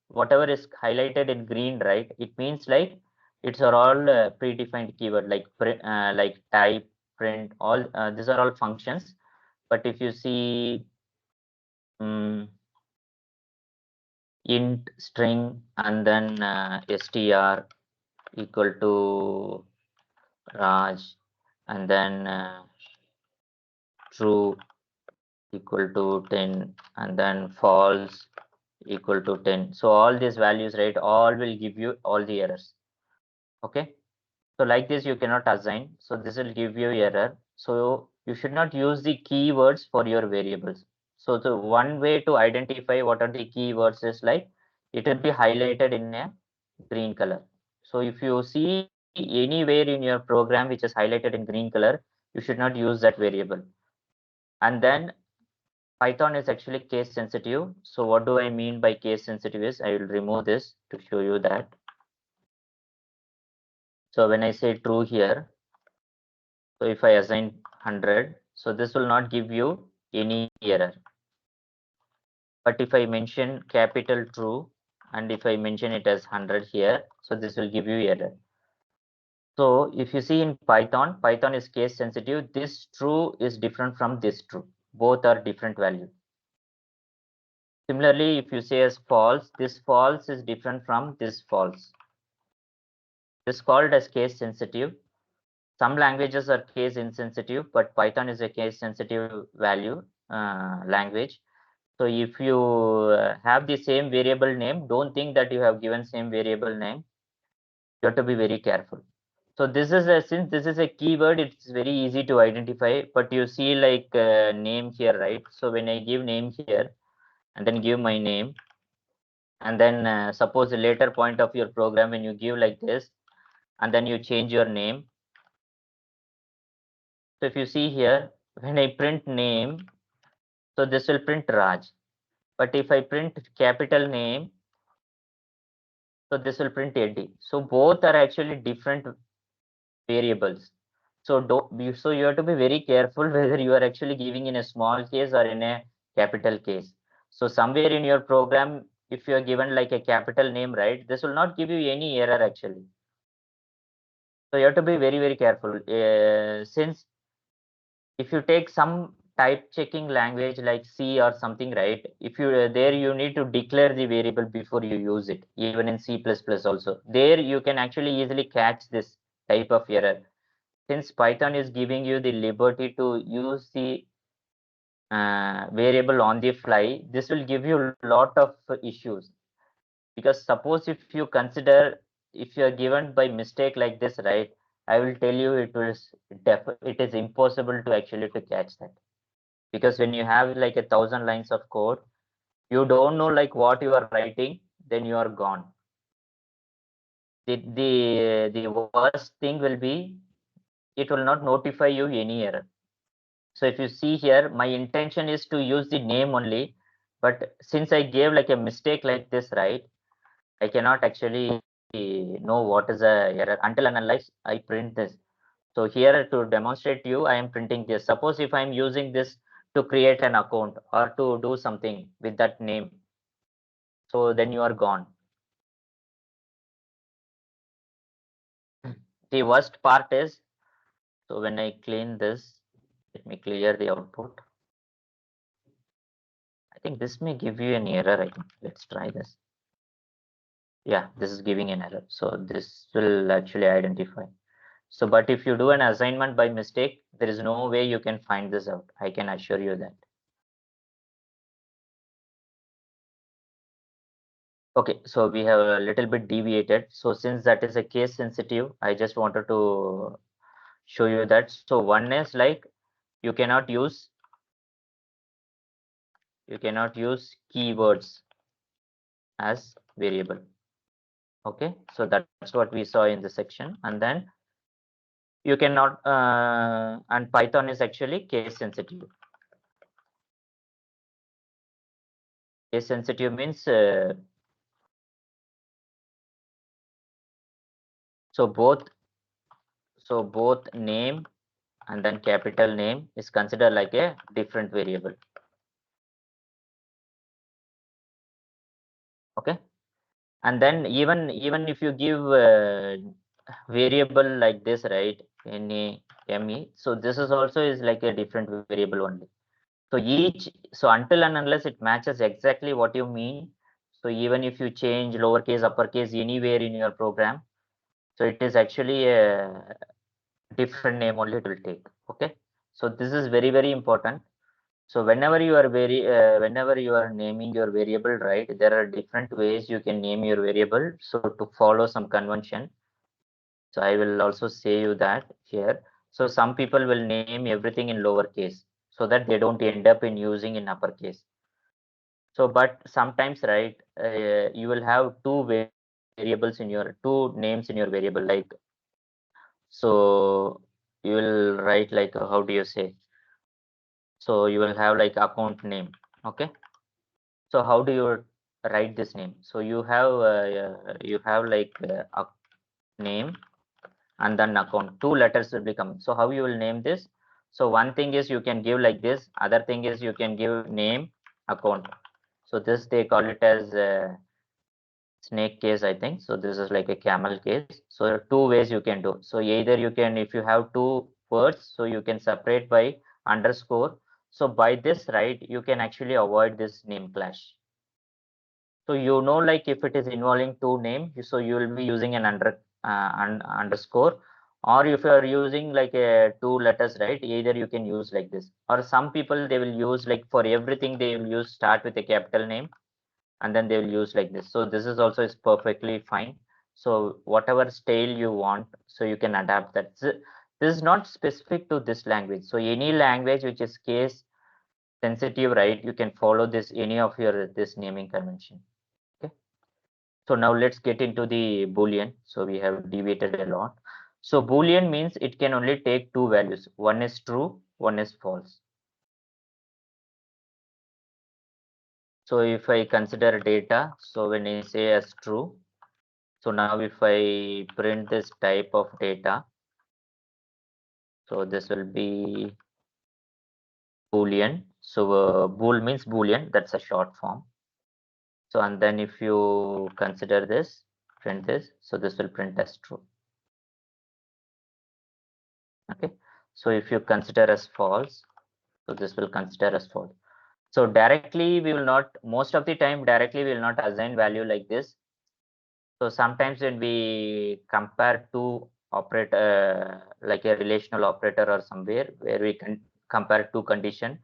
whatever is highlighted in green, right? It means like it's are all predefined keyword like like type, print, all these are all functions. But if you see int, string, and then str equal to Raj, and then true equal to 10, and then false equal to 10. So all these values, right, all will give you all the errors. Okay, so like this you cannot assign, so this will give you error. So you should not use the keywords for your variables. So the one way to identify what are the keywords is like it will be highlighted in a green color. So if you see anywhere in your program which is highlighted in green color, you should not use that variable. And then Python is actually case sensitive. So what do I mean by case sensitive is I will remove this to show you that. So when I say true here, so if I assign 100, so this will not give you any error. But if I mention capital true, and if I mention it as 100 here, so this will give you error. So if you see in Python, Python is case sensitive. This true is different from this true. Both are different value. Similarly, if you say as false, this false is different from this false. This is called as case sensitive. Some languages are case insensitive, but Python is a case sensitive value language. So if you have the same variable name, don't think that you have given same variable name. You have to be very careful. So this is a, since this is a keyword, it's very easy to identify, but you see like name here, right? So when I give name here and then give my name, and then suppose the later point of your program, when you give like this, and then you change your name. So if you see here, when I print name, so this will print Raj. But if I print capital name, so this will print Eddie. So both are actually different variables. So so you have to be very careful whether you are actually giving in a small case or in a capital case. So somewhere in your program, if you are given like a capital name, right, this will not give you any error actually. So you have to be very, very careful. Since if you take some type checking language like C or something, right? If you there you need to declare the variable before you use it. Even in C++ also, there you can actually easily catch this type of error. Since Python is giving you the liberty to use the variable on the fly, this will give you a lot of issues. Because suppose if you consider, if you are given by mistake like this, right, I will tell you it is impossible to actually to catch that. Because when you have like 1,000 lines of code, you don't know like what you are writing, then you are gone. The worst thing will be it will not notify you any error. So if you see here, my intention is to use the name only, but since I gave like a mistake like this, right, I cannot actually know what is the error until and unless I print this. So here to demonstrate to you, I am printing this. Suppose if I'm using this to create an account or to do something with that name, so then you are gone. The worst part is, so when I clean this, let me clear the output. I think this may give you an error. I think let's try this. Yeah, this is giving an error. So this will actually identify. So, but if you do an assignment by mistake, there is no way you can find this out. I can assure you that. Okay, so we have a little bit deviated. So since that is a case sensitive, I just wanted to show you that. So one is like you cannot use keywords as variable. Okay, so that's what we saw in the section. And then you cannot and Python is actually case sensitive. Case sensitive means so both name and then capital name is considered like a different variable. Okay, and then even if you give variable like this, right, NAME, so this is also is like a different variable only. So so until and unless it matches exactly what you mean, so even if you change lowercase, uppercase anywhere in your program, so it is actually a different name only it will take. Okay, so this is very, very important. So whenever you are whenever you are naming your variable, right, there are different ways you can name your variable. So to follow some convention, so I will also say you that here. So some people will name everything in lowercase so that they don't end up in using in uppercase. So but sometimes, right, you will have variables in your two names in your variable, like, so you will write like how do you say, so you will have like account name. Okay, so how do you write this name? So you have like a name and then account, two letters will become. So how you will name this? So one thing is you can give like this, other thing is you can give name account. So this they call it as snake case, I think. So this is like a camel case. So there are two ways you can do. So either you can, if you have two words, so you can separate by underscore. So by this, right, you can actually avoid this name clash. So like if it is involving two names, so you will be using an underscore, or if you are using like a two letters, right? Either you can use like this, or some people they will use like for everything they will use start with a capital name, and then they will use like this. So this is also is perfectly fine. So whatever style you want, so you can adapt that. This is not specific to this language. So any language which is case sensitive, right? You can follow this any of your this naming convention. Okay. So now let's get into the Boolean. So we have deviated a lot. So Boolean means it can only take two values. One is true, one is false. So if I consider data, so when I say as true, so now if I print this type of data, so this will be Boolean. So bool means Boolean, that's a short form. So and then if you consider this, print this, so this will print as true. Okay. So if you consider as false, so this will consider as false. So directly we will not, most of the time directly we will not assign value like this. So sometimes when we compare two operator, like a relational operator or somewhere where we can compare two condition,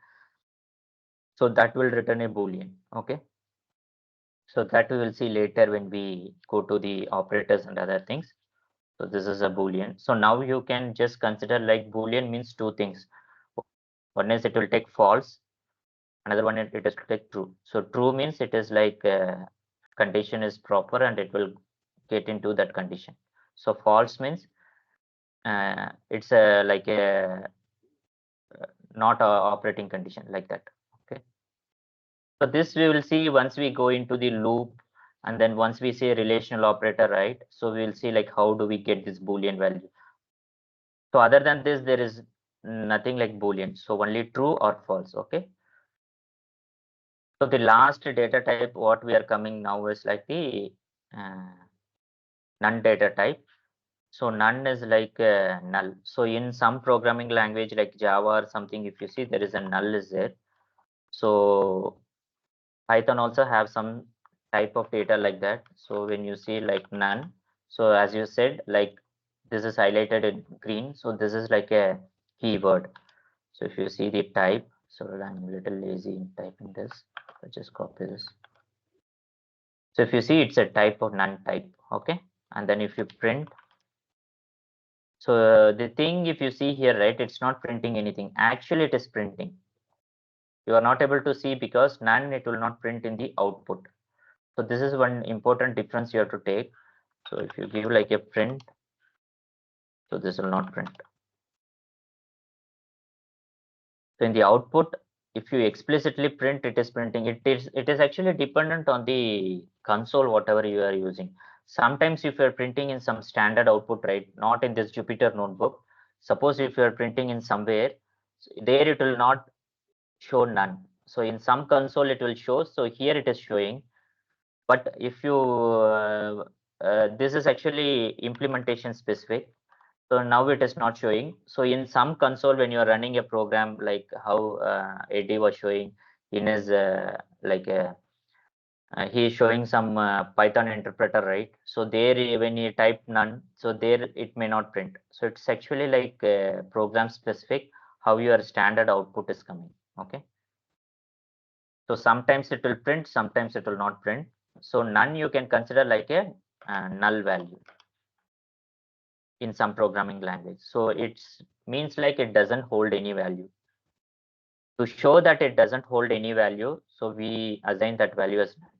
so that will return a Boolean. Okay. So that we will see later when we go to the operators and other things. So this is a Boolean. So now you can just consider like Boolean means two things. One is it will take false, another one it is to take true. So true means it is like condition is proper and it will get into that condition. So false means it's a like a not a operating condition like that. Okay. So this we will see once we go into the loop, and then once we say relational operator, right? So we will see like how do we get this Boolean value. So other than this, there is nothing like Boolean. So only true or false. Okay. So the last data type what we are coming now is like the uh, none data type. So none is like null. So in some programming language like Java or something, if you see there is a null is there. So Python also have some type of data like that. So when you see like none, so as you said, like this is highlighted in green. So this is like a keyword. So if you see the type, so I'm a little lazy in typing this. I just copy this. So if you see, it's a type of none type, okay? And then if you print, so the thing, if you see here, right, it's not printing anything. Actually, it is printing. You are not able to see because none, it will not print in the output. So this is one important difference you have to take. So if you give like a print, so this will not print. So in the output, if you explicitly print, it is printing. It is actually dependent on the console, whatever you are using. Sometimes if you are printing in some standard output, right, not in this Jupyter notebook, suppose if you are printing in somewhere, there it will not show none. So in some console it will show. So here it is showing. But if you this is actually implementation specific. So now it is not showing. So in some console, when you are running a program, like how Eddie was showing in his he is showing some Python interpreter, right? So there when you type none, so there it may not print. So it's actually like program specific how your standard output is coming. Okay. So sometimes it will print, sometimes it will not print. So none you can consider like a null value in some programming language. So it means like it doesn't hold any value. To show that it doesn't hold any value, so we assign that value as null.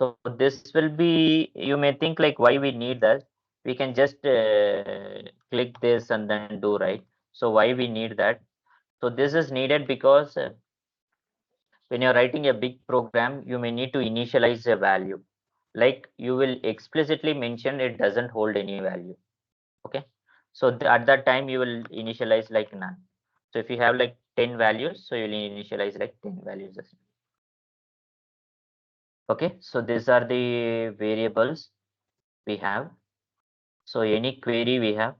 So this will be, you may think like why we need that. We can just click this and then do, right? So why we need that? So this is needed because when you're writing a big program, you may need to initialize a value. Like you will explicitly mention it doesn't hold any value. Okay. So at that time you will initialize like none. So if you have like 10 values, so you'll initialize like 10 values. Okay. So these are the variables we have. So any query we have.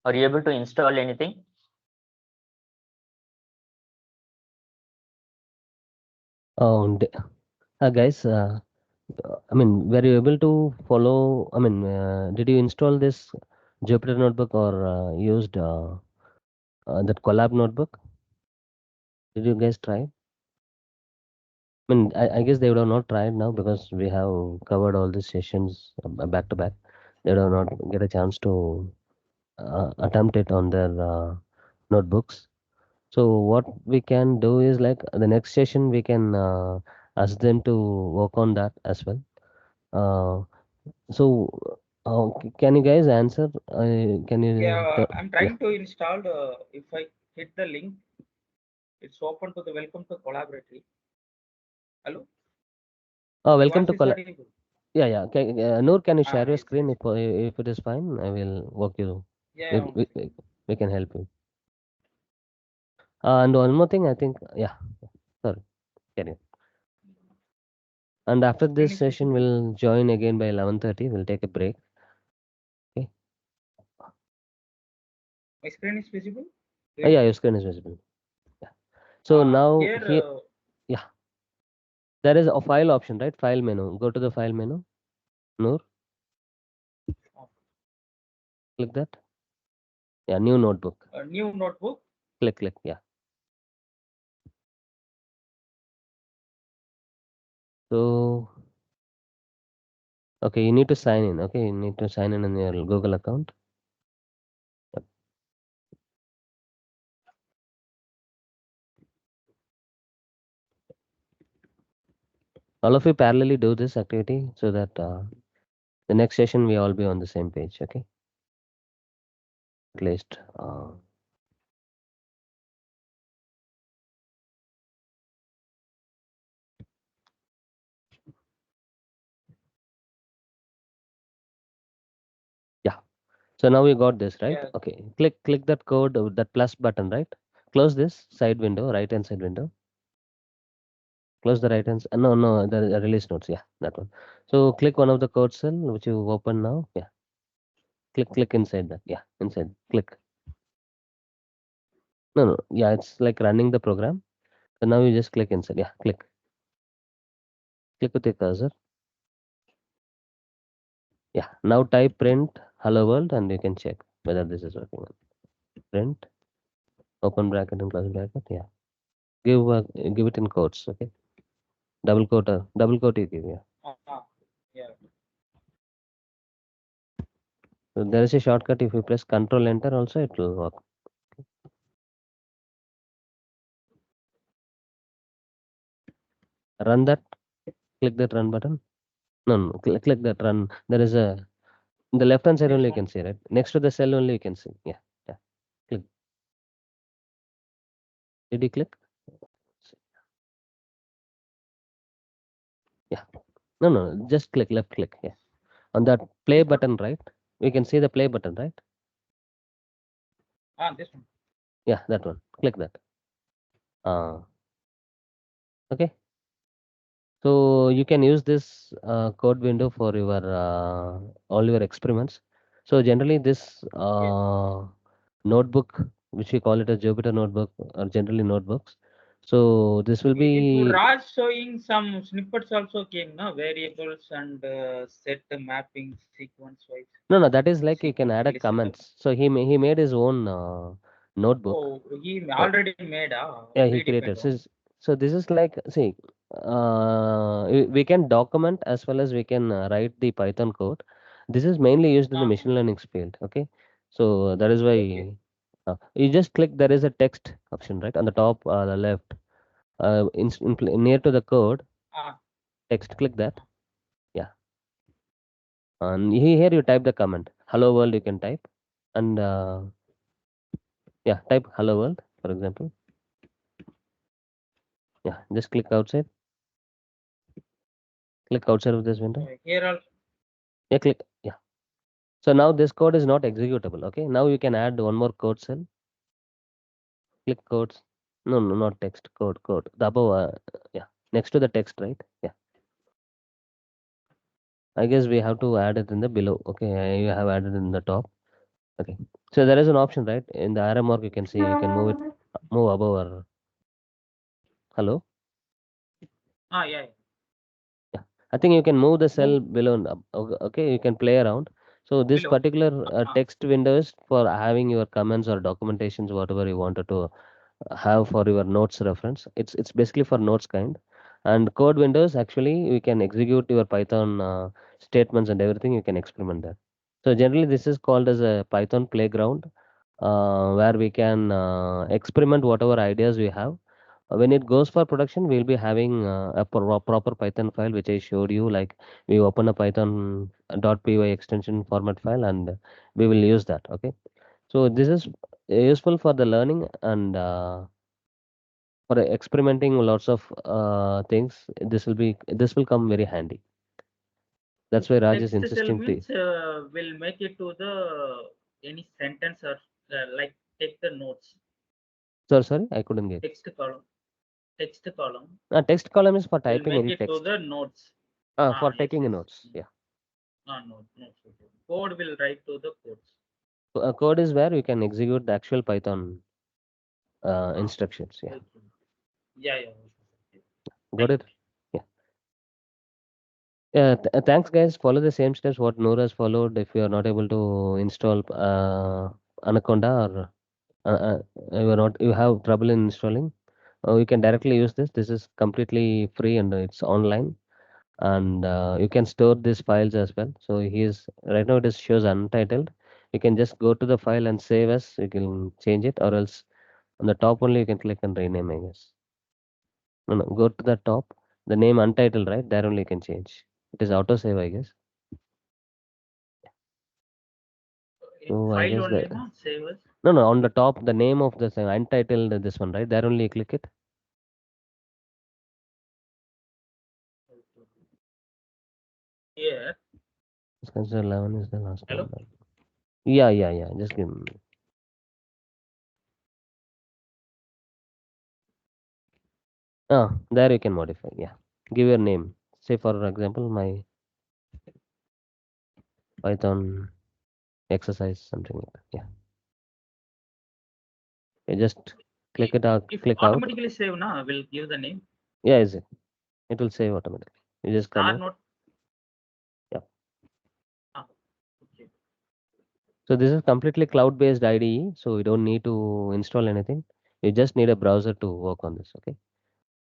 Are you able to install anything? Oh, guys, I mean, were you able to follow? I mean, did you install this Jupyter notebook or used that collab notebook? Did you guys try? I mean, I guess they would have not tried now because we have covered all the sessions back to back. They would have not get a chance to attempt it on their notebooks. So what we can do is like the next session we can ask them to work on that as well. So can you guys answer? Can you? I'm Yeah. trying to install. If I hit the link, it's open to the welcome to collaboratory. Hello, Oh, the welcome voice to is audible. Yeah, yeah. Noor, can you share your Yes, screen yes. if it is fine? I will walk you. Yeah, We, one we, second. we can help you. And one more thing, I think. Yeah, sorry. Carry on. And after Screen this is session, visible. we'll join again by 11:30. We'll take a break. Okay. My screen is visible. Yeah, Clearly. your screen is visible. Yeah. So now Here, here, yeah, there is a file option, right? File menu. Go to the file menu. Noor, click that. Yeah, new notebook. a new notebook. Click. Yeah. So, okay, you need to sign in. Okay, you need to sign in on your Google account. Yep. All of you parallelly do this activity so that the next session we all be on the same page. Okay. At least. Yeah. So now we got this, right? Yeah. Okay. Click that code, that plus button, right? Close this side window, right hand side window. Close the right hand. No, the release notes. Yeah, that one. So click one of the code cell which you open now. Yeah. Click inside that. Yeah, inside. Click. No. Yeah, it's like running the program. So now you just click inside. Yeah, click. Click with your cursor. Yeah. Now type print hello world, and you can check whether this is working. Print, open bracket and close bracket. Yeah. Give it in quotes. Okay. Double quote you give. Yeah. Yeah. So there is a shortcut. If you press Control Enter, also it will work. Run that. Click that run button. No, click that run. There is a in the left hand side This only you one? can see, right? Next to the cell only you can see. Yeah. Click. Did you click? Yeah. No. Just click left click. Yeah. On that play This one? button, right? You can see the play button, right? This one. Yeah, that one. Click that. Okay. So you can use this code window for your all your experiments. So generally this notebook, which we call it a Jupyter notebook, are generally notebooks. So this will It be Raj showing some snippets also came, no? Variables and set the mapping sequence wise. no, that is like you can add a Sequentially set up. comments. So he made his own notebook. Oh, he Uh, already made yeah, he predefined created. one. So this is like, see, we can document as well as we can write the Python code. This is mainly used in the machine learning field. Okay, so that is Okay. why you just click. There is a text option right on the top, the left, near to the code. Ah, Text. Click that. Yeah, and here you type the comment. Hello world. You can type, and yeah, type hello world for example. Yeah, just click outside. Click outside of this window. here also. Yeah, click. Yeah. So now this code is not executable. Okay. Now you can add one more code cell. Click codes. No, not text. Code. The above. Yeah. Next to the text, right? Yeah. I guess we have to add it in the below. Okay. You have added in the top. Okay. So there is an option, right? In the arrow mark, you can see you can move it, move above or hello. Yeah. Yeah. I think you can move the cell below and up. Okay. You can play around. So this Below. particular Ah, text window is for having your comments or documentations, whatever you wanted to have for your notes reference. It's basically for notes kind. And code windows, actually we can execute your Python statements and everything. You can experiment that. So generally this is called as a Python playground, where we can experiment whatever ideas we have. When it goes for production, we'll be having a proper Python file which I showed you. Like we open a Python .py extension format file, and we will use that. Okay, so this is useful for the learning and for experimenting lots of things. This will come very handy. That's why Raj is text cell insisting to. means will make it to the any sentence or like take the notes. Sorry, I couldn't get. Text column. Text column Text column is for will typing make any it to text. the notes. For Yes. taking notes. Yeah. Notes. Okay. Code will write to the codes. Code is where you can execute the actual Python instructions. Yeah. Okay. Yeah. Got Thank it? Yeah. Thanks, guys. Follow the same steps what Noor has followed. If you are not able to install Anaconda, or you have trouble in installing, you can directly use this. This is completely free and it's online, and you can store these files as well. So here's right now it is shows untitled. You can just go to the file and save as. You can change it, or else on the top only you can click and rename. I guess. No, go to the top. The name untitled, right? There only you can change. It is auto save, I guess. So I File guess only, that no? Save as. no, on the top, the name of the thing, untitled, this one, right? There only you click it. Here. Sensor 11 is the last Hello? one. Right? Yeah. Just give me. There you can modify. Yeah. Give your name. Say for example, my Python exercise, something like that. Yeah. You just click it out, If click out. automatically save, na, will give the name. Yeah, is it? It will save automatically. You just come Star out. note. Yeah. Okay. So this is completely cloud-based IDE, so you don't need to install anything. You just need a browser to work on this. Okay.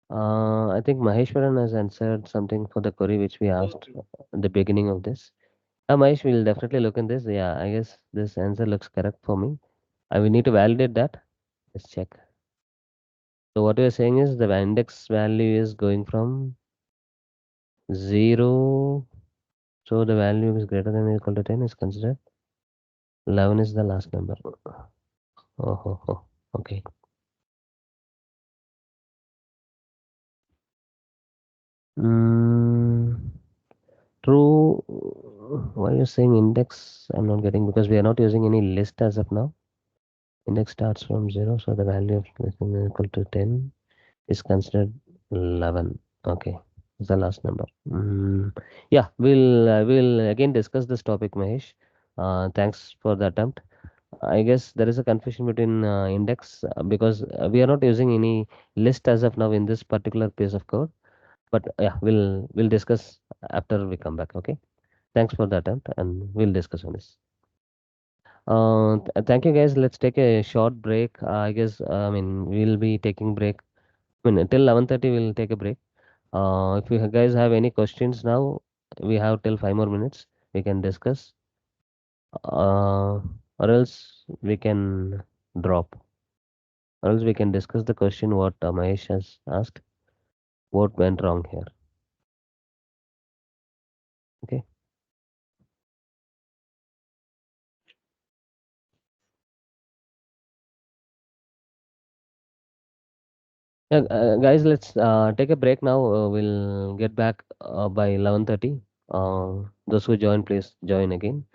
I think Maheshwaran has answered something for the query which we asked Okay. at the beginning of this. Mahesh will definitely look in this. Yeah, I guess this answer looks correct for me. I will need to validate that. Let's check. So what we are saying is the index value is going from 0. So the value is greater than or equal to 10 is considered. 11 is the last number. Oh. Okay. True. Why are you saying index? I'm not getting, because we are not using any list as of now. Index starts from 0, so the value of less than or equal to 10 is considered 11. Okay, it's the last number. Yeah, we'll again discuss this topic, Mahesh. Thanks for the attempt. I guess there is a confusion between index because we are not using any list as of now in this particular piece of code. But yeah, we'll discuss after we come back. Okay. Thanks for the attempt, and we'll discuss on this. Thank you, guys. Let's take a short break. I guess I mean we'll be taking break. I mean till 11:30 we'll take a break. If you guys have any questions now, we have till 5 more minutes. We can discuss, or else we can drop, or else we can discuss the question what Mahesh has asked. What went wrong here? Okay. Yeah, guys, let's take a break now. We'll get back by 11:30. Those who join, please join again.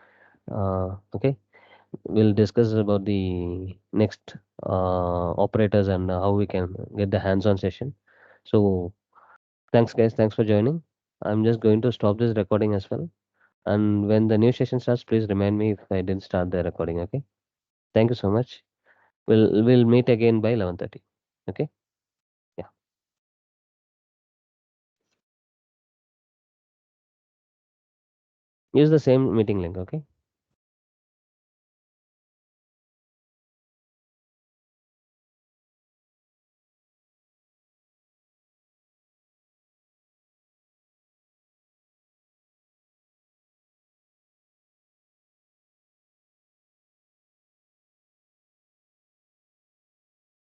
Okay, we'll discuss about the next operators and how we can get the hands-on session. So, thanks, guys. Thanks for joining. I'm just going to stop this recording as well. And when the new session starts, please remind me if I didn't start the recording. Okay. Thank you so much. We'll meet again by 11:30. Okay. Yeah. Use the same meeting link. Okay.